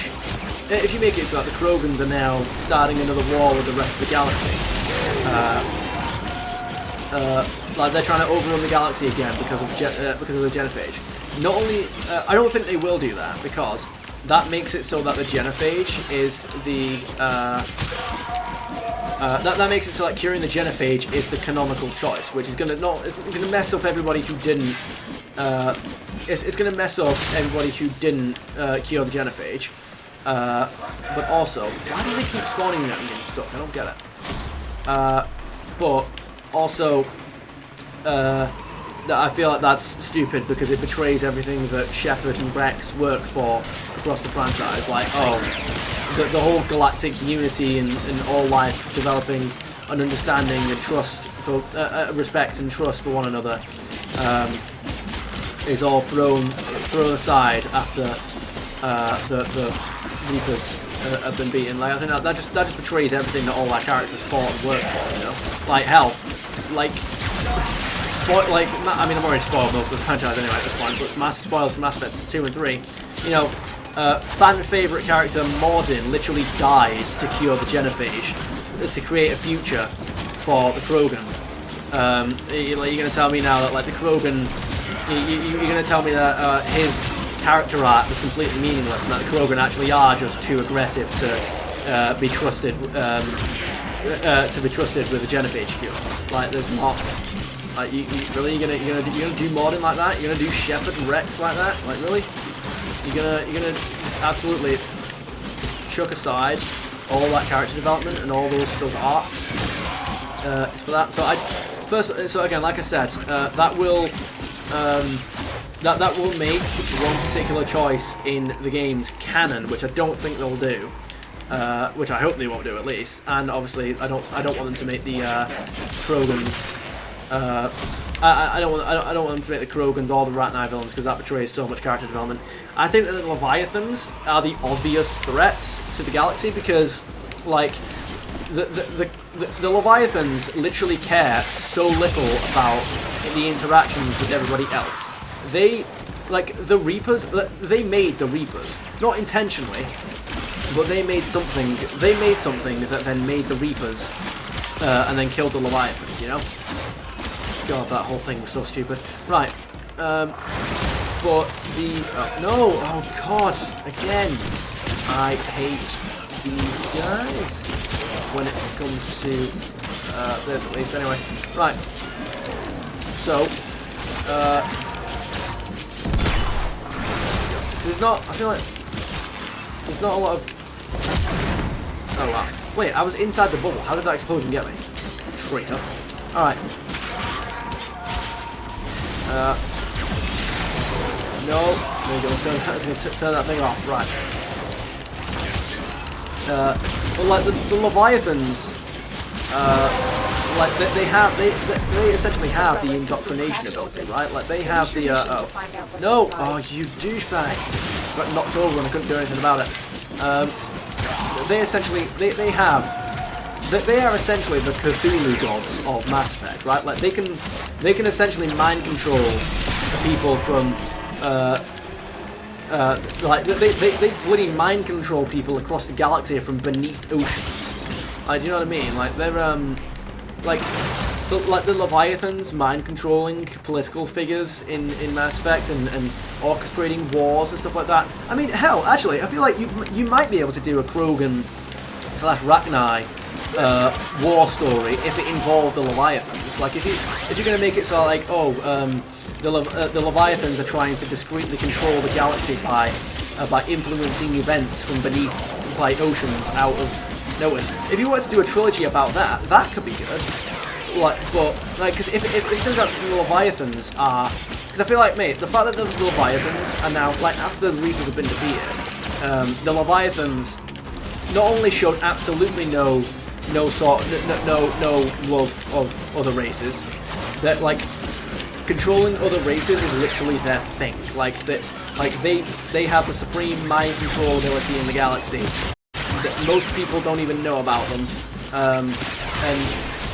if you make it so that the Krogans are now starting another war with the rest of the galaxy, like they're trying to overrun the galaxy again because of the genophage. Not only, I don't think they will do that, because that makes it so that the genophage is the that makes it so that curing the genophage is the canonical choice, which is gonna mess up everybody who didn't. It's gonna mess up everybody who didn't cure the genophage. But also, why do they keep spawning that and getting stuck? I don't get it. But also, I feel like that's stupid because it betrays everything that Shepard and Rex worked for across the franchise. Like, the whole galactic unity and all life developing an understanding and trust for respect and trust for one another is all thrown aside after the Reapers have been beaten. Like, I think that just betrays everything that all our characters fought and worked for. You know, like hell, like. I mean, I've already spoiled most of the franchise anyway at this point, but massive spoilers from Mass Effect 2 and 3. You know, fan favourite character Mordin literally died to cure the genophage, to create a future for the Krogan. You're going to tell me now that, like, the Krogan, you're going to tell me that his character arc was completely meaningless, and that the Krogan actually are just too aggressive to be trusted with a genophage cure. Like, there's not. Like, you're gonna do Mordin like that? You're gonna do Shepard and Rex like that? Like, really? You're gonna just absolutely just chuck aside all that character development and all those arcs just for that? So again, like I said, that will make one particular choice in the game's canon, which I don't think they'll do. which I hope they won't do at least. And obviously, I don't want them to make the Krogans. I don't want them to make the Krogans or the Ratnai villains because that betrays so much character development. I think that the Leviathans are the obvious threats to the galaxy because, like, the Leviathans literally care so little about the interactions with everybody else. They, like, the Reapers, they made the Reapers, not intentionally, but they made something that then made the Reapers, and then killed the Leviathans, you know? God, that whole thing was so stupid. Right, but the... no! Oh god! Again! I hate these guys when it comes to... this at least, anyway. Right. So, there's not... I feel like... There's not a lot of... Oh wow. Wait, I was inside the bubble. How did that explosion get me? Traitor. Alright. No, there you go. Turn that thing off. Right. But like the Leviathans, like they essentially have the indoctrination ability, right? Like they have the no, oh you douchebag! Got knocked over and I couldn't do anything about it. They essentially they are essentially the Cthulhu gods of Mass Effect, right? Like they can essentially mind control the people from like they bloody mind control people across the galaxy from beneath oceans. Like, do you know what I mean? Like they're like the Leviathans mind controlling political figures in Mass Effect and orchestrating wars and stuff like that. I mean, hell, actually, I feel like you might be able to do a Krogan / Rachni war story if it involved the Leviathans. Like if you're gonna make it so like, oh, the Leviathans are trying to discreetly control the galaxy by influencing events from beneath like oceans out of notice. If you wanted to do a trilogy about that, that could be good. Like, but like, because if it turns out the Leviathans are, because I feel like, mate, the fact that the Leviathans are now, like, after the Reapers have been defeated, the Leviathans not only showed absolutely no love of other races, that like controlling other races is literally their thing. Like that, like they have the supreme mind control ability in the galaxy that most people don't even know about them, and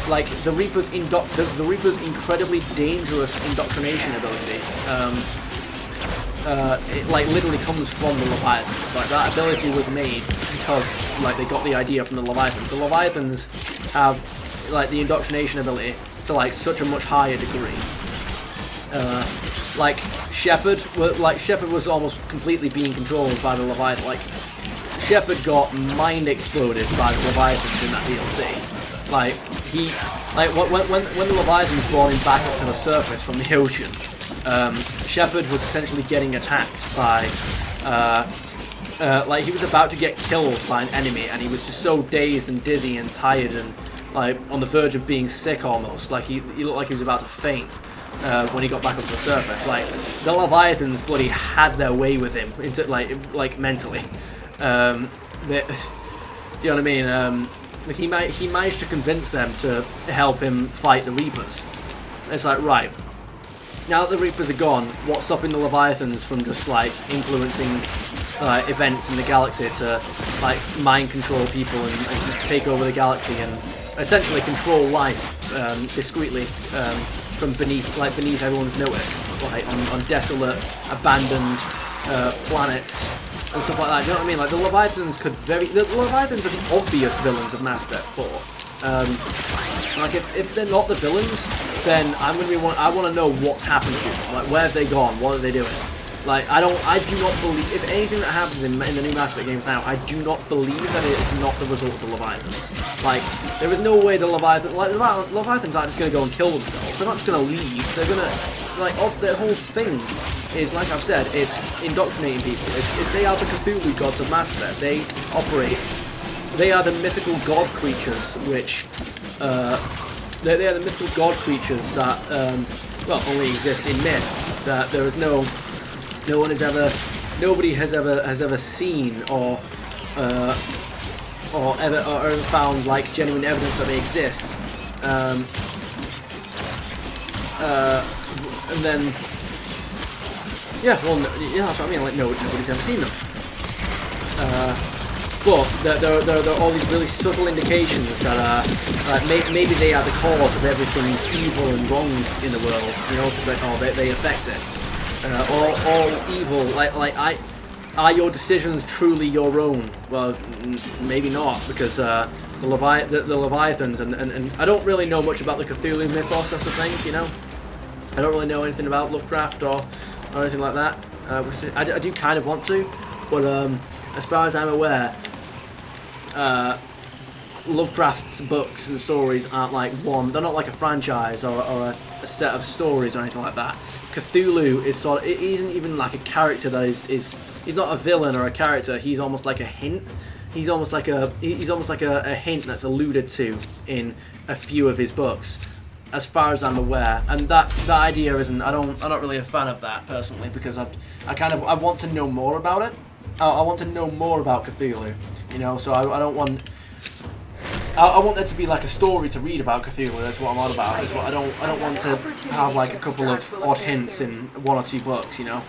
like the Reaper's the Reaper's incredibly dangerous indoctrination ability. It like literally comes from the Leviathans. Like that ability was made because like they got the idea from the Leviathans. The Leviathans have like the indoctrination ability to like such a much higher degree. Like Shepard was almost completely being controlled by the Leviathan. Like Shepard got mind exploded by the Leviathans in that DLC. Like he, like when the Leviathans brought him back up to the surface from the ocean. Shepard was essentially getting attacked by, like he was about to get killed by an enemy, and he was just so dazed and dizzy and tired and like on the verge of being sick almost. Like he looked like he was about to faint when he got back up to the surface. Like the Leviathans bloody had their way with him into like mentally. Do you know what I mean? He managed to convince them to help him fight the Reapers. It's like, right. Now that the Reapers are gone, what's stopping the Leviathans from just like influencing events in the galaxy to like mind control people and take over the galaxy and essentially control life discreetly from beneath everyone's notice, like on desolate, abandoned planets and stuff like that. You know what I mean? Like the Leviathans the Leviathans are the obvious villains of Mass Effect 4. Like if they're not the villains, then I want to know what's happened to them. Like where have they gone? What are they doing? Like I do not believe if anything that happens in the new Mass Effect games now, I do not believe that it's not the result of the Leviathans. Like there is no way the Leviathans aren't just going to go and kill themselves. They're not just going to leave. They're going to like their whole thing is, like I've said, it's indoctrinating people. They are the Cthulhu gods of Mass Effect. They operate. They are the mythical god creatures which. They are the mythical god creatures that well only exist in myth. That there is nobody has ever seen or or ever found like genuine evidence that they exist. And then, yeah, well, yeah, that's what I mean. Like, nobody's ever seen them. But there are all these really subtle indications that maybe they are the cause of everything evil and wrong in the world. You know, because like, they affect it. All evil. Like, are your decisions truly your own? Well, maybe not, because the Leviathans and I don't really know much about the Cthulhu mythos. That's the thing, you know. I don't really know anything about Lovecraft or anything like that. I do kind of want to, but as far as I'm aware, Lovecraft's books and stories aren't like one. They're not like a franchise or a set of stories or anything like that. Cthulhu is sort of. It isn't even like a character that is. He's not a villain or a character. He's almost like a hint. He's almost like a hint that's alluded to in a few of his books, as far as I'm aware. And that idea isn't. I'm not really a fan of that personally, because I want to know more about it. I want to know more about Cthulhu, you know. So I don't want. I want there to be like a story to read about Cthulhu. That's what I'm on about. That's what I don't want to have like a couple of odd hints in one or two books, you know.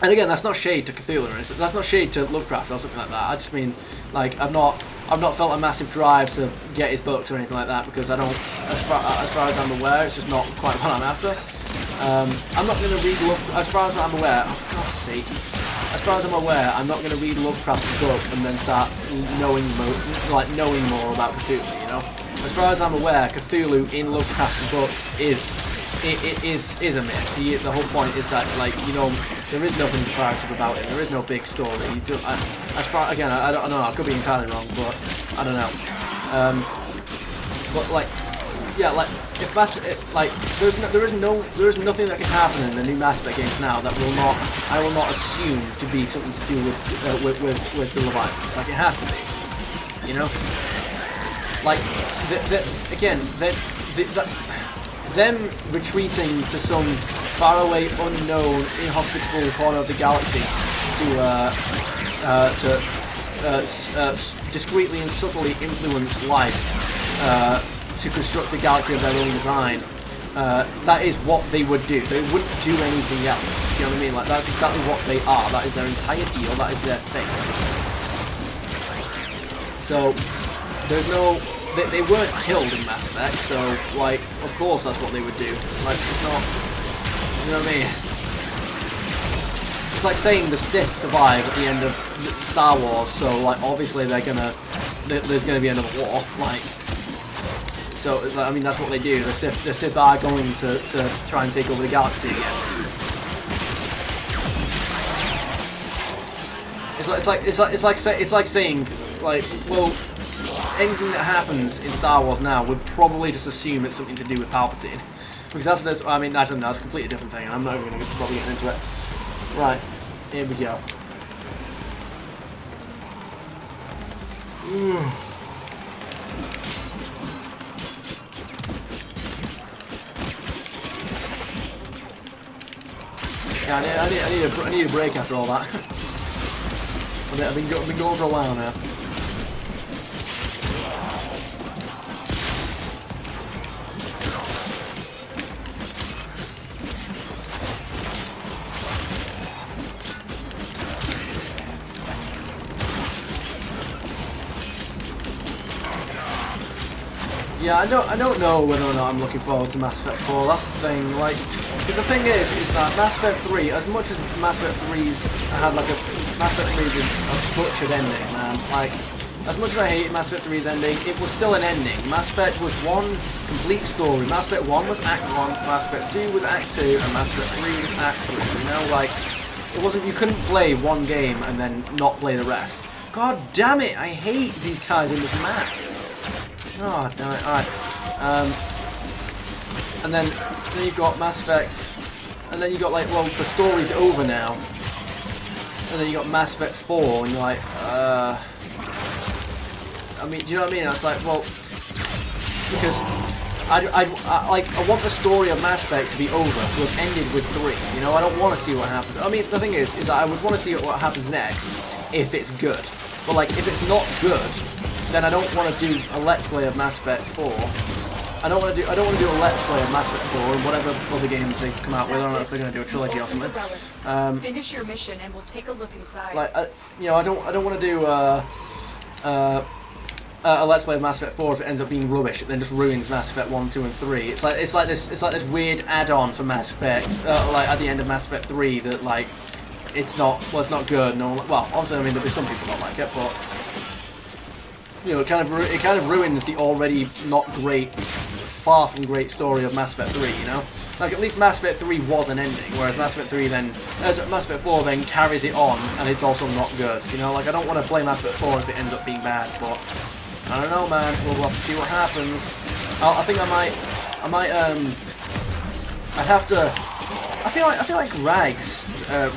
And again, that's not shade to Cthulhu or anything. That's not shade to Lovecraft or something like that. I just mean, like, I've not felt a massive drive to get his books or anything like that, because I don't. As far as I'm aware, it's just not quite what I'm after. I'm not going to read as far as I'm aware. Oh, for God's sake. As far as I'm aware, I'm not going to read Lovecraft's book and then start knowing more about Cthulhu. You know. As far as I'm aware, Cthulhu in Lovecraft's books is a myth. The whole point is that, like, you know, there is nothing declarative about it. There is no big story. I don't know. I could be entirely wrong, but I don't know. But like, yeah, like if there is nothing that can happen in the new Mass Effect games now that I will not assume to be something to do with the Leviathans. Like, it has to be, you know. Like them retreating to some faraway, unknown, inhospitable corner of the galaxy to discreetly and subtly influence life, to construct a galaxy of their own design. That is what they would do. They wouldn't do anything else. You know what I mean? Like, that's exactly what they are. That is their entire deal. That is their thing. So there's no. They weren't killed in Mass Effect, so, like, of course that's what they would do. Like, it's not, you know what I mean? It's like saying the Sith survive at the end of Star Wars, so, like, obviously there's gonna be another war, like, so, it's like, I mean, that's what they do. The Sith are going to try and take over the galaxy again. It's like saying, like, well, anything that happens in Star Wars now would probably just assume it's something to do with Palpatine, because that's I mean, actually, no, that's a completely different thing, and I'm not even going to probably get into it. Right, here we go. Yeah, I need a break after all that. I've been going for a while now. Yeah, I don't know whether or not I'm looking forward to Mass Effect 4. That's the thing. Like, the thing is that Mass Effect 3, as much as Mass Effect 3's had like Mass Effect 3 was a butchered ending, man. Like, as much as I hated Mass Effect 3's ending, it was still an ending. Mass Effect was one complete story. Mass Effect 1 was Act 1, Mass Effect 2 was Act 2, and Mass Effect 3 was Act 3. You know, like, it wasn't. You couldn't play one game and then not play the rest. God damn it! I hate these guys in this map. Oh, damn it. Alright. And then you've got Mass Effect, and then you got, like, well, the story's over now. And then you got Mass Effect 4, and you're like, I mean, do you know what I mean? It's like, well, because I want the story of Mass Effect to be over, to have ended with 3. You know, I don't want to see what happens. I mean, the thing is that I would want to see what happens next if it's good. But like, if it's not good, then I don't want to do a Let's Play of Mass Effect 4. I don't want to do a Let's Play of Mass Effect 4 and whatever other games they come out with. I don't know if they're going to do a trilogy or something. Finish your mission and we'll take a look inside. Like, you know, I don't want to do a Let's Play of Mass Effect 4 if it ends up being rubbish. It then just ruins Mass Effect 1, 2, and 3. It's like this weird add-on for Mass Effect, like at the end of Mass Effect 3 that like it's not good. No, well, obviously I mean there'll be some people that like it, but you know, it kind of ruins the already not great, far from great story of Mass Effect 3. You know, like at least Mass Effect 3 was an ending, whereas Mass Effect 3 then, Mass Effect 4 then carries it on, and it's also not good. You know, like I don't want to play Mass Effect 4 if it ends up being bad, but I don't know, man. We'll have to see what happens. I think I have to. I feel like Rags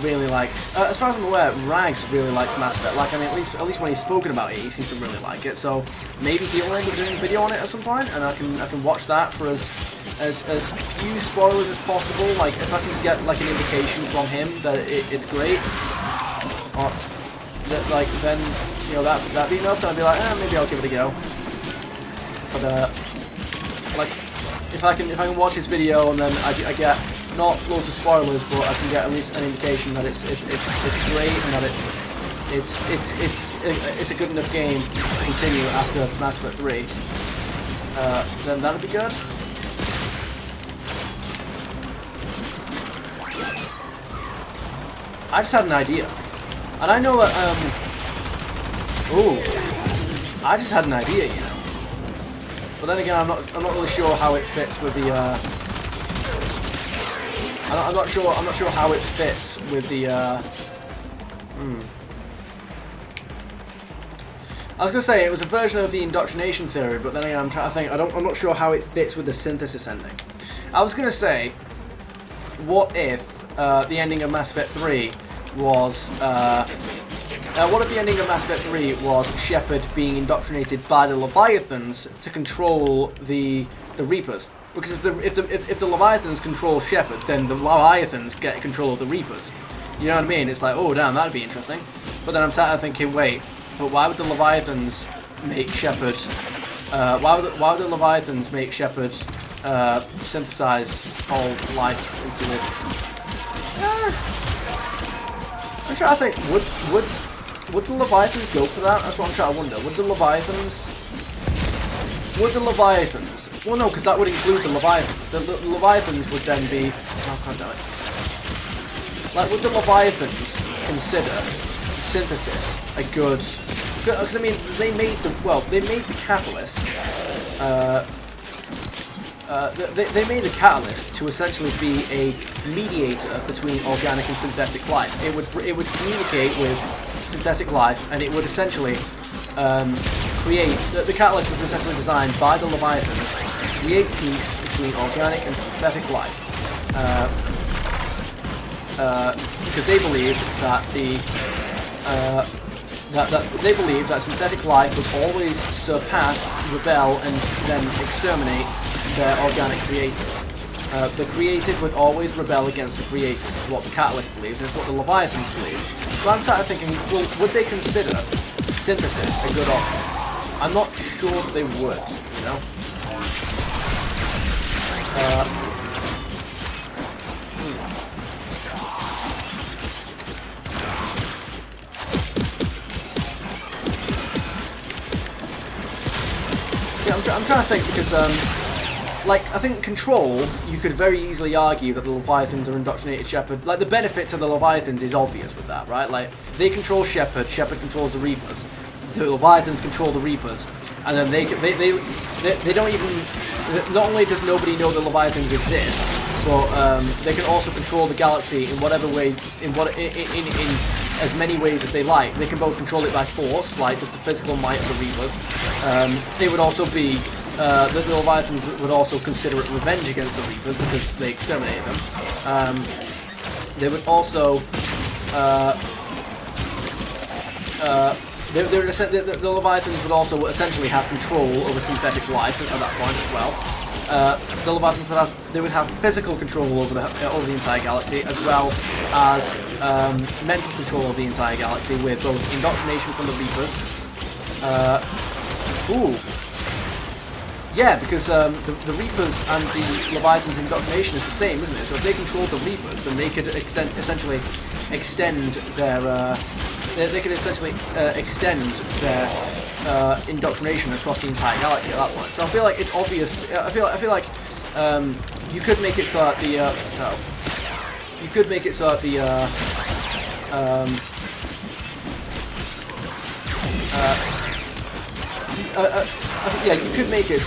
really likes. As far as I'm aware, Rags really likes Mass Effect. Like, I mean, at least when he's spoken about it, he seems to really like it. So maybe he'll end up doing a video on it at some point, and I can watch that for as few spoilers as possible. Like, if I can get like an indication from him that it's great, or that like then. You know, that'd be enough, and I'd be like, maybe I'll give it a go. But like, if I can watch his video and then I get not loads of spoilers, but I can get at least an indication that it's great and that it's a good enough game to continue after Mass Effect 3. Then that'd be good. I just had an idea, and I know that ooh, I just had an idea, you know. But then again, I'm not really sure how it fits with the. I'm not sure how it fits with the. I was gonna say it was a version of the indoctrination theory, but then again, I'm trying to think. I'm not sure how it fits with the synthesis ending. I was gonna say, what if the ending of Mass Effect 3 was. What if the ending of Mass Effect 3 was Shepard being indoctrinated by the Leviathans to control the Reapers? Because if the Leviathans control Shepard, then the Leviathans get control of the Reapers. You know what I mean? It's like, oh damn, that'd be interesting. But then I'm sat there thinking, wait, but why would the Leviathans make Shepard? Why would the Leviathans make Shepard synthesize all life into it? I'm trying to think. Would the Leviathans go for that? That's what I'm trying to wonder. Would the Leviathans? Well, no, because that would include the Leviathans. The Leviathans would then be. Oh, God damn it. Like, would the Leviathans consider synthesis a good? Because I mean, they made the catalyst. They made the catalyst to essentially be a mediator between organic and synthetic life. It would communicate with synthetic life, and it would essentially create. The catalyst was essentially designed by the Leviathans to create peace between organic and synthetic life, because they believed that they believed that synthetic life would always surpass, rebel, and then exterminate their organic creators. The created would always rebel against the created, is what the Catalyst believes, and it's what the Leviathans believe. So I'm sort of thinking, well, would they consider synthesis a good option? I'm not sure that they would, you know? Yeah, I'm trying to think because, like, I think Control, you could very easily argue that the Leviathans are indoctrinated Shepard. Like, the benefit to the Leviathans is obvious with that, right? Like, they control Shepard, Shepard controls the Reapers. The Leviathans control the Reapers. And then they don't even... Not only does nobody know the Leviathans exist, but they can also control the galaxy in whatever way... In as many ways as they like. They can both control it by force, like just the physical might of the Reapers. It would also be... the Leviathans would also consider it revenge against the Reapers because they exterminated them. They would also the Leviathans would also essentially have control over synthetic life at that point as well. the Leviathans would have physical control over the entire galaxy, as well as mental control of the entire galaxy, with both indoctrination from the Reapers. Yeah, because the Reapers and the Leviathans' indoctrination is the same, isn't it? So if they controlled the Reapers, then they could essentially extend their indoctrination across the entire galaxy at that point. So I feel like it's obvious. I feel like you could make it so that yeah, you could make it so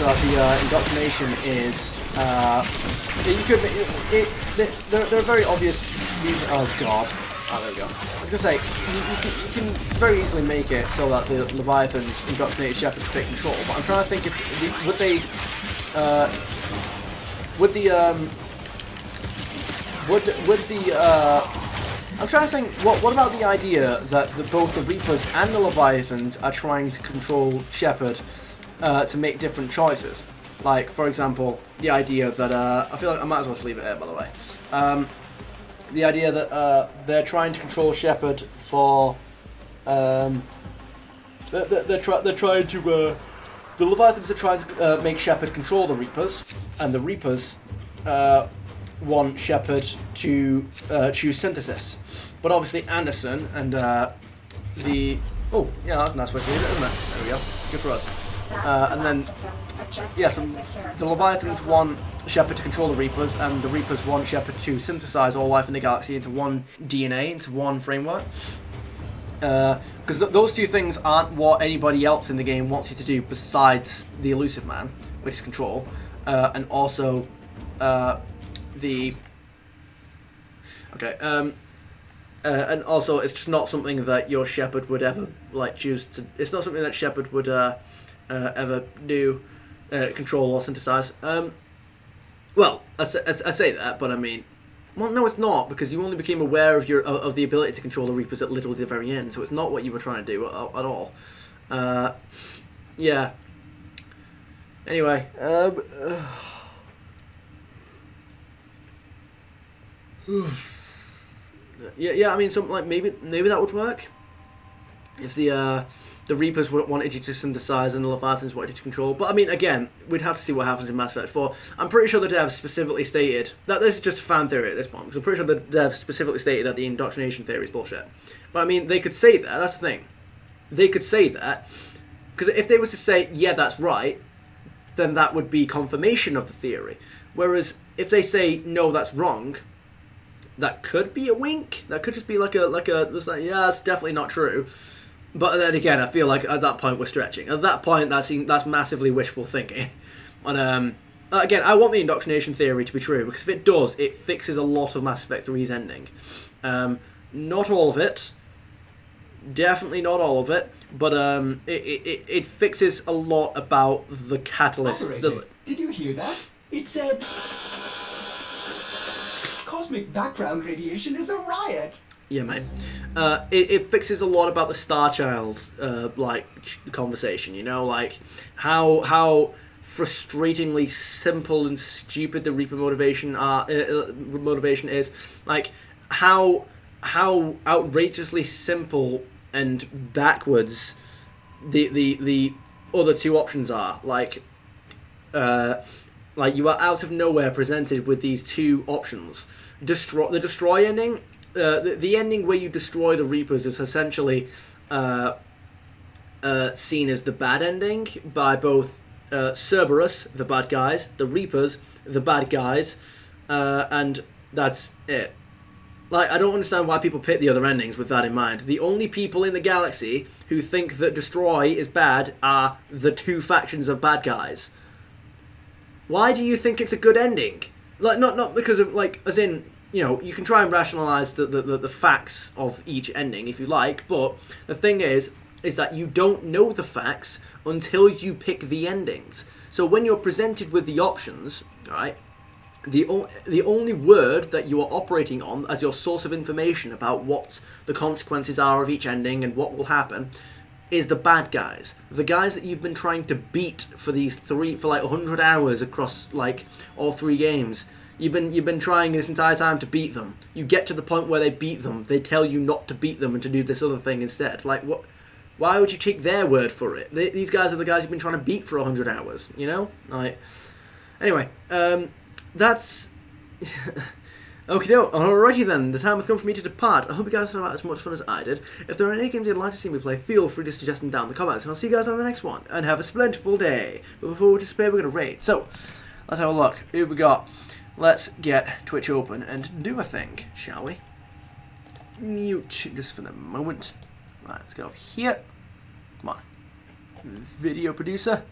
that the indoctrination is. You could make it. There are very obvious reasons. Oh God. Oh, there we go. I was gonna say you can very easily make it so that the Leviathans indoctrinated Shepard to take control. But I'm trying to think if I'm trying to think, what about the idea that both the Reapers and the Leviathans are trying to control Shepard to make different choices? Like, for example, the idea that, I feel like I might as well just leave it there, by the way. The idea that they're trying to control Shepard for, they're trying to, the Leviathans are trying to make Shepard control the Reapers, and the Reapers want Shepard to choose synthesis. But obviously Anderson and the... Oh, yeah, that's a nice way to leave it, isn't it? There we go. Good for us. And then... Yes, the Leviathans want Shepard to control the Reapers, and the Reapers want Shepard to synthesize all life in the galaxy into one DNA, into one framework. Because those two things aren't what anybody else in the game wants you to do besides the Elusive Man, which is control, and also the... Okay, and also it's just not something that your Shepard would ever, like, choose to... It's not something that Shepard would ever do, control or synthesize. Well, I say that, but I mean... Well, no, it's not, because you only became aware of the ability to control the Reapers at literally the very end, so it's not what you were trying to do at all. Yeah. Anyway, yeah. I mean, something like maybe that would work if the Reapers wanted you to synthesize and the Leviathans wanted you to control. But I mean, again, we'd have to see what happens in Mass Effect 4. I'm pretty sure the devs specifically stated that this is just a fan theory at this point, because I'm pretty sure the devs specifically stated that the indoctrination theory is bullshit. But I mean, they could say that. That's the thing. They could say that, because if they were to say, yeah, that's right, then that would be confirmation of the theory. Whereas if they say, no, that's wrong, that could be a wink. That could just be like, yeah, that's definitely not true. But then again, I feel like at that point we're stretching. At that point, that's massively wishful thinking. And again, I want the indoctrination theory to be true, because if it does, it fixes a lot of Mass Effect 3's ending. Not all of it. Definitely not all of it. But it fixes a lot about the catalyst. Operator, did you hear that? It said... Cosmic background radiation is a riot! Yeah, mate. It fixes a lot about the Star Child conversation. You know, like how frustratingly simple and stupid the Reaper motivation is. Like how outrageously simple and backwards the other two options are. Like you are out of nowhere presented with these two options. The destroy ending. The ending where you destroy the Reapers is essentially seen as the bad ending by both Cerberus, the bad guys, the Reapers, the bad guys, and that's it. Like, I don't understand why people pick the other endings with that in mind. The only people in the galaxy who think that destroy is bad are the two factions of bad guys. Why do you think it's a good ending? Like, not because of, like, as in... You know, you can try and rationalise the facts of each ending if you like, but the thing is that you don't know the facts until you pick the endings. So when you're presented with the options, right, the only word that you are operating on as your source of information about what the consequences are of each ending and what will happen is the bad guys. The guys that you've been trying to beat for like 100 hours across like all 3 games. You've been trying this entire time to beat them. You get to the point where they beat them. They tell you not to beat them and to do this other thing instead. Like, what? Why would you take their word for it? These guys are the guys you've been trying to beat for 100 hours, you know? Like, anyway, that's... Okie doke. Alrighty then, the time has come for me to depart. I hope you guys had about as much fun as I did. If there are any games you'd like to see me play, feel free to suggest them down in the comments, and I'll see you guys on the next one. And have a splendid day. But before we disappear, we're going to raid. So, let's have a look. Who we got? Let's get Twitch open and do a thing, shall we? Mute just for the moment. Right, let's go here. Come on. Video producer.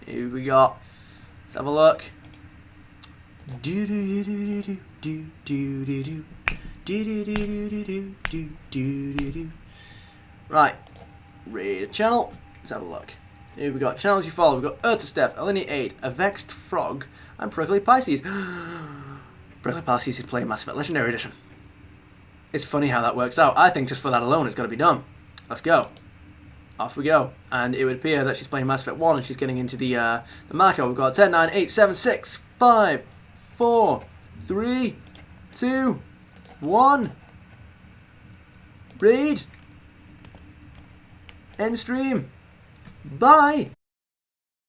Here we got. Let's have a look. Do do do do do do do do do do do do do do do do do. Right. Raid a channel. Let's have a look. Here we got channels you follow. We've got Earth to Steph, Alinea 8, A Vexed Frog, and Prickly Pisces. Prickly Pisces is playing Mass Effect Legendary Edition. It's funny how that works out. I think just for that alone it's got to be done. Let's go. Off we go. And it would appear that she's playing Mass Effect 1 and she's getting into the marker. We've got 10, 9, 8, 7, 6, 5, 4, 3, 2, 1. Raid. End stream. Bye.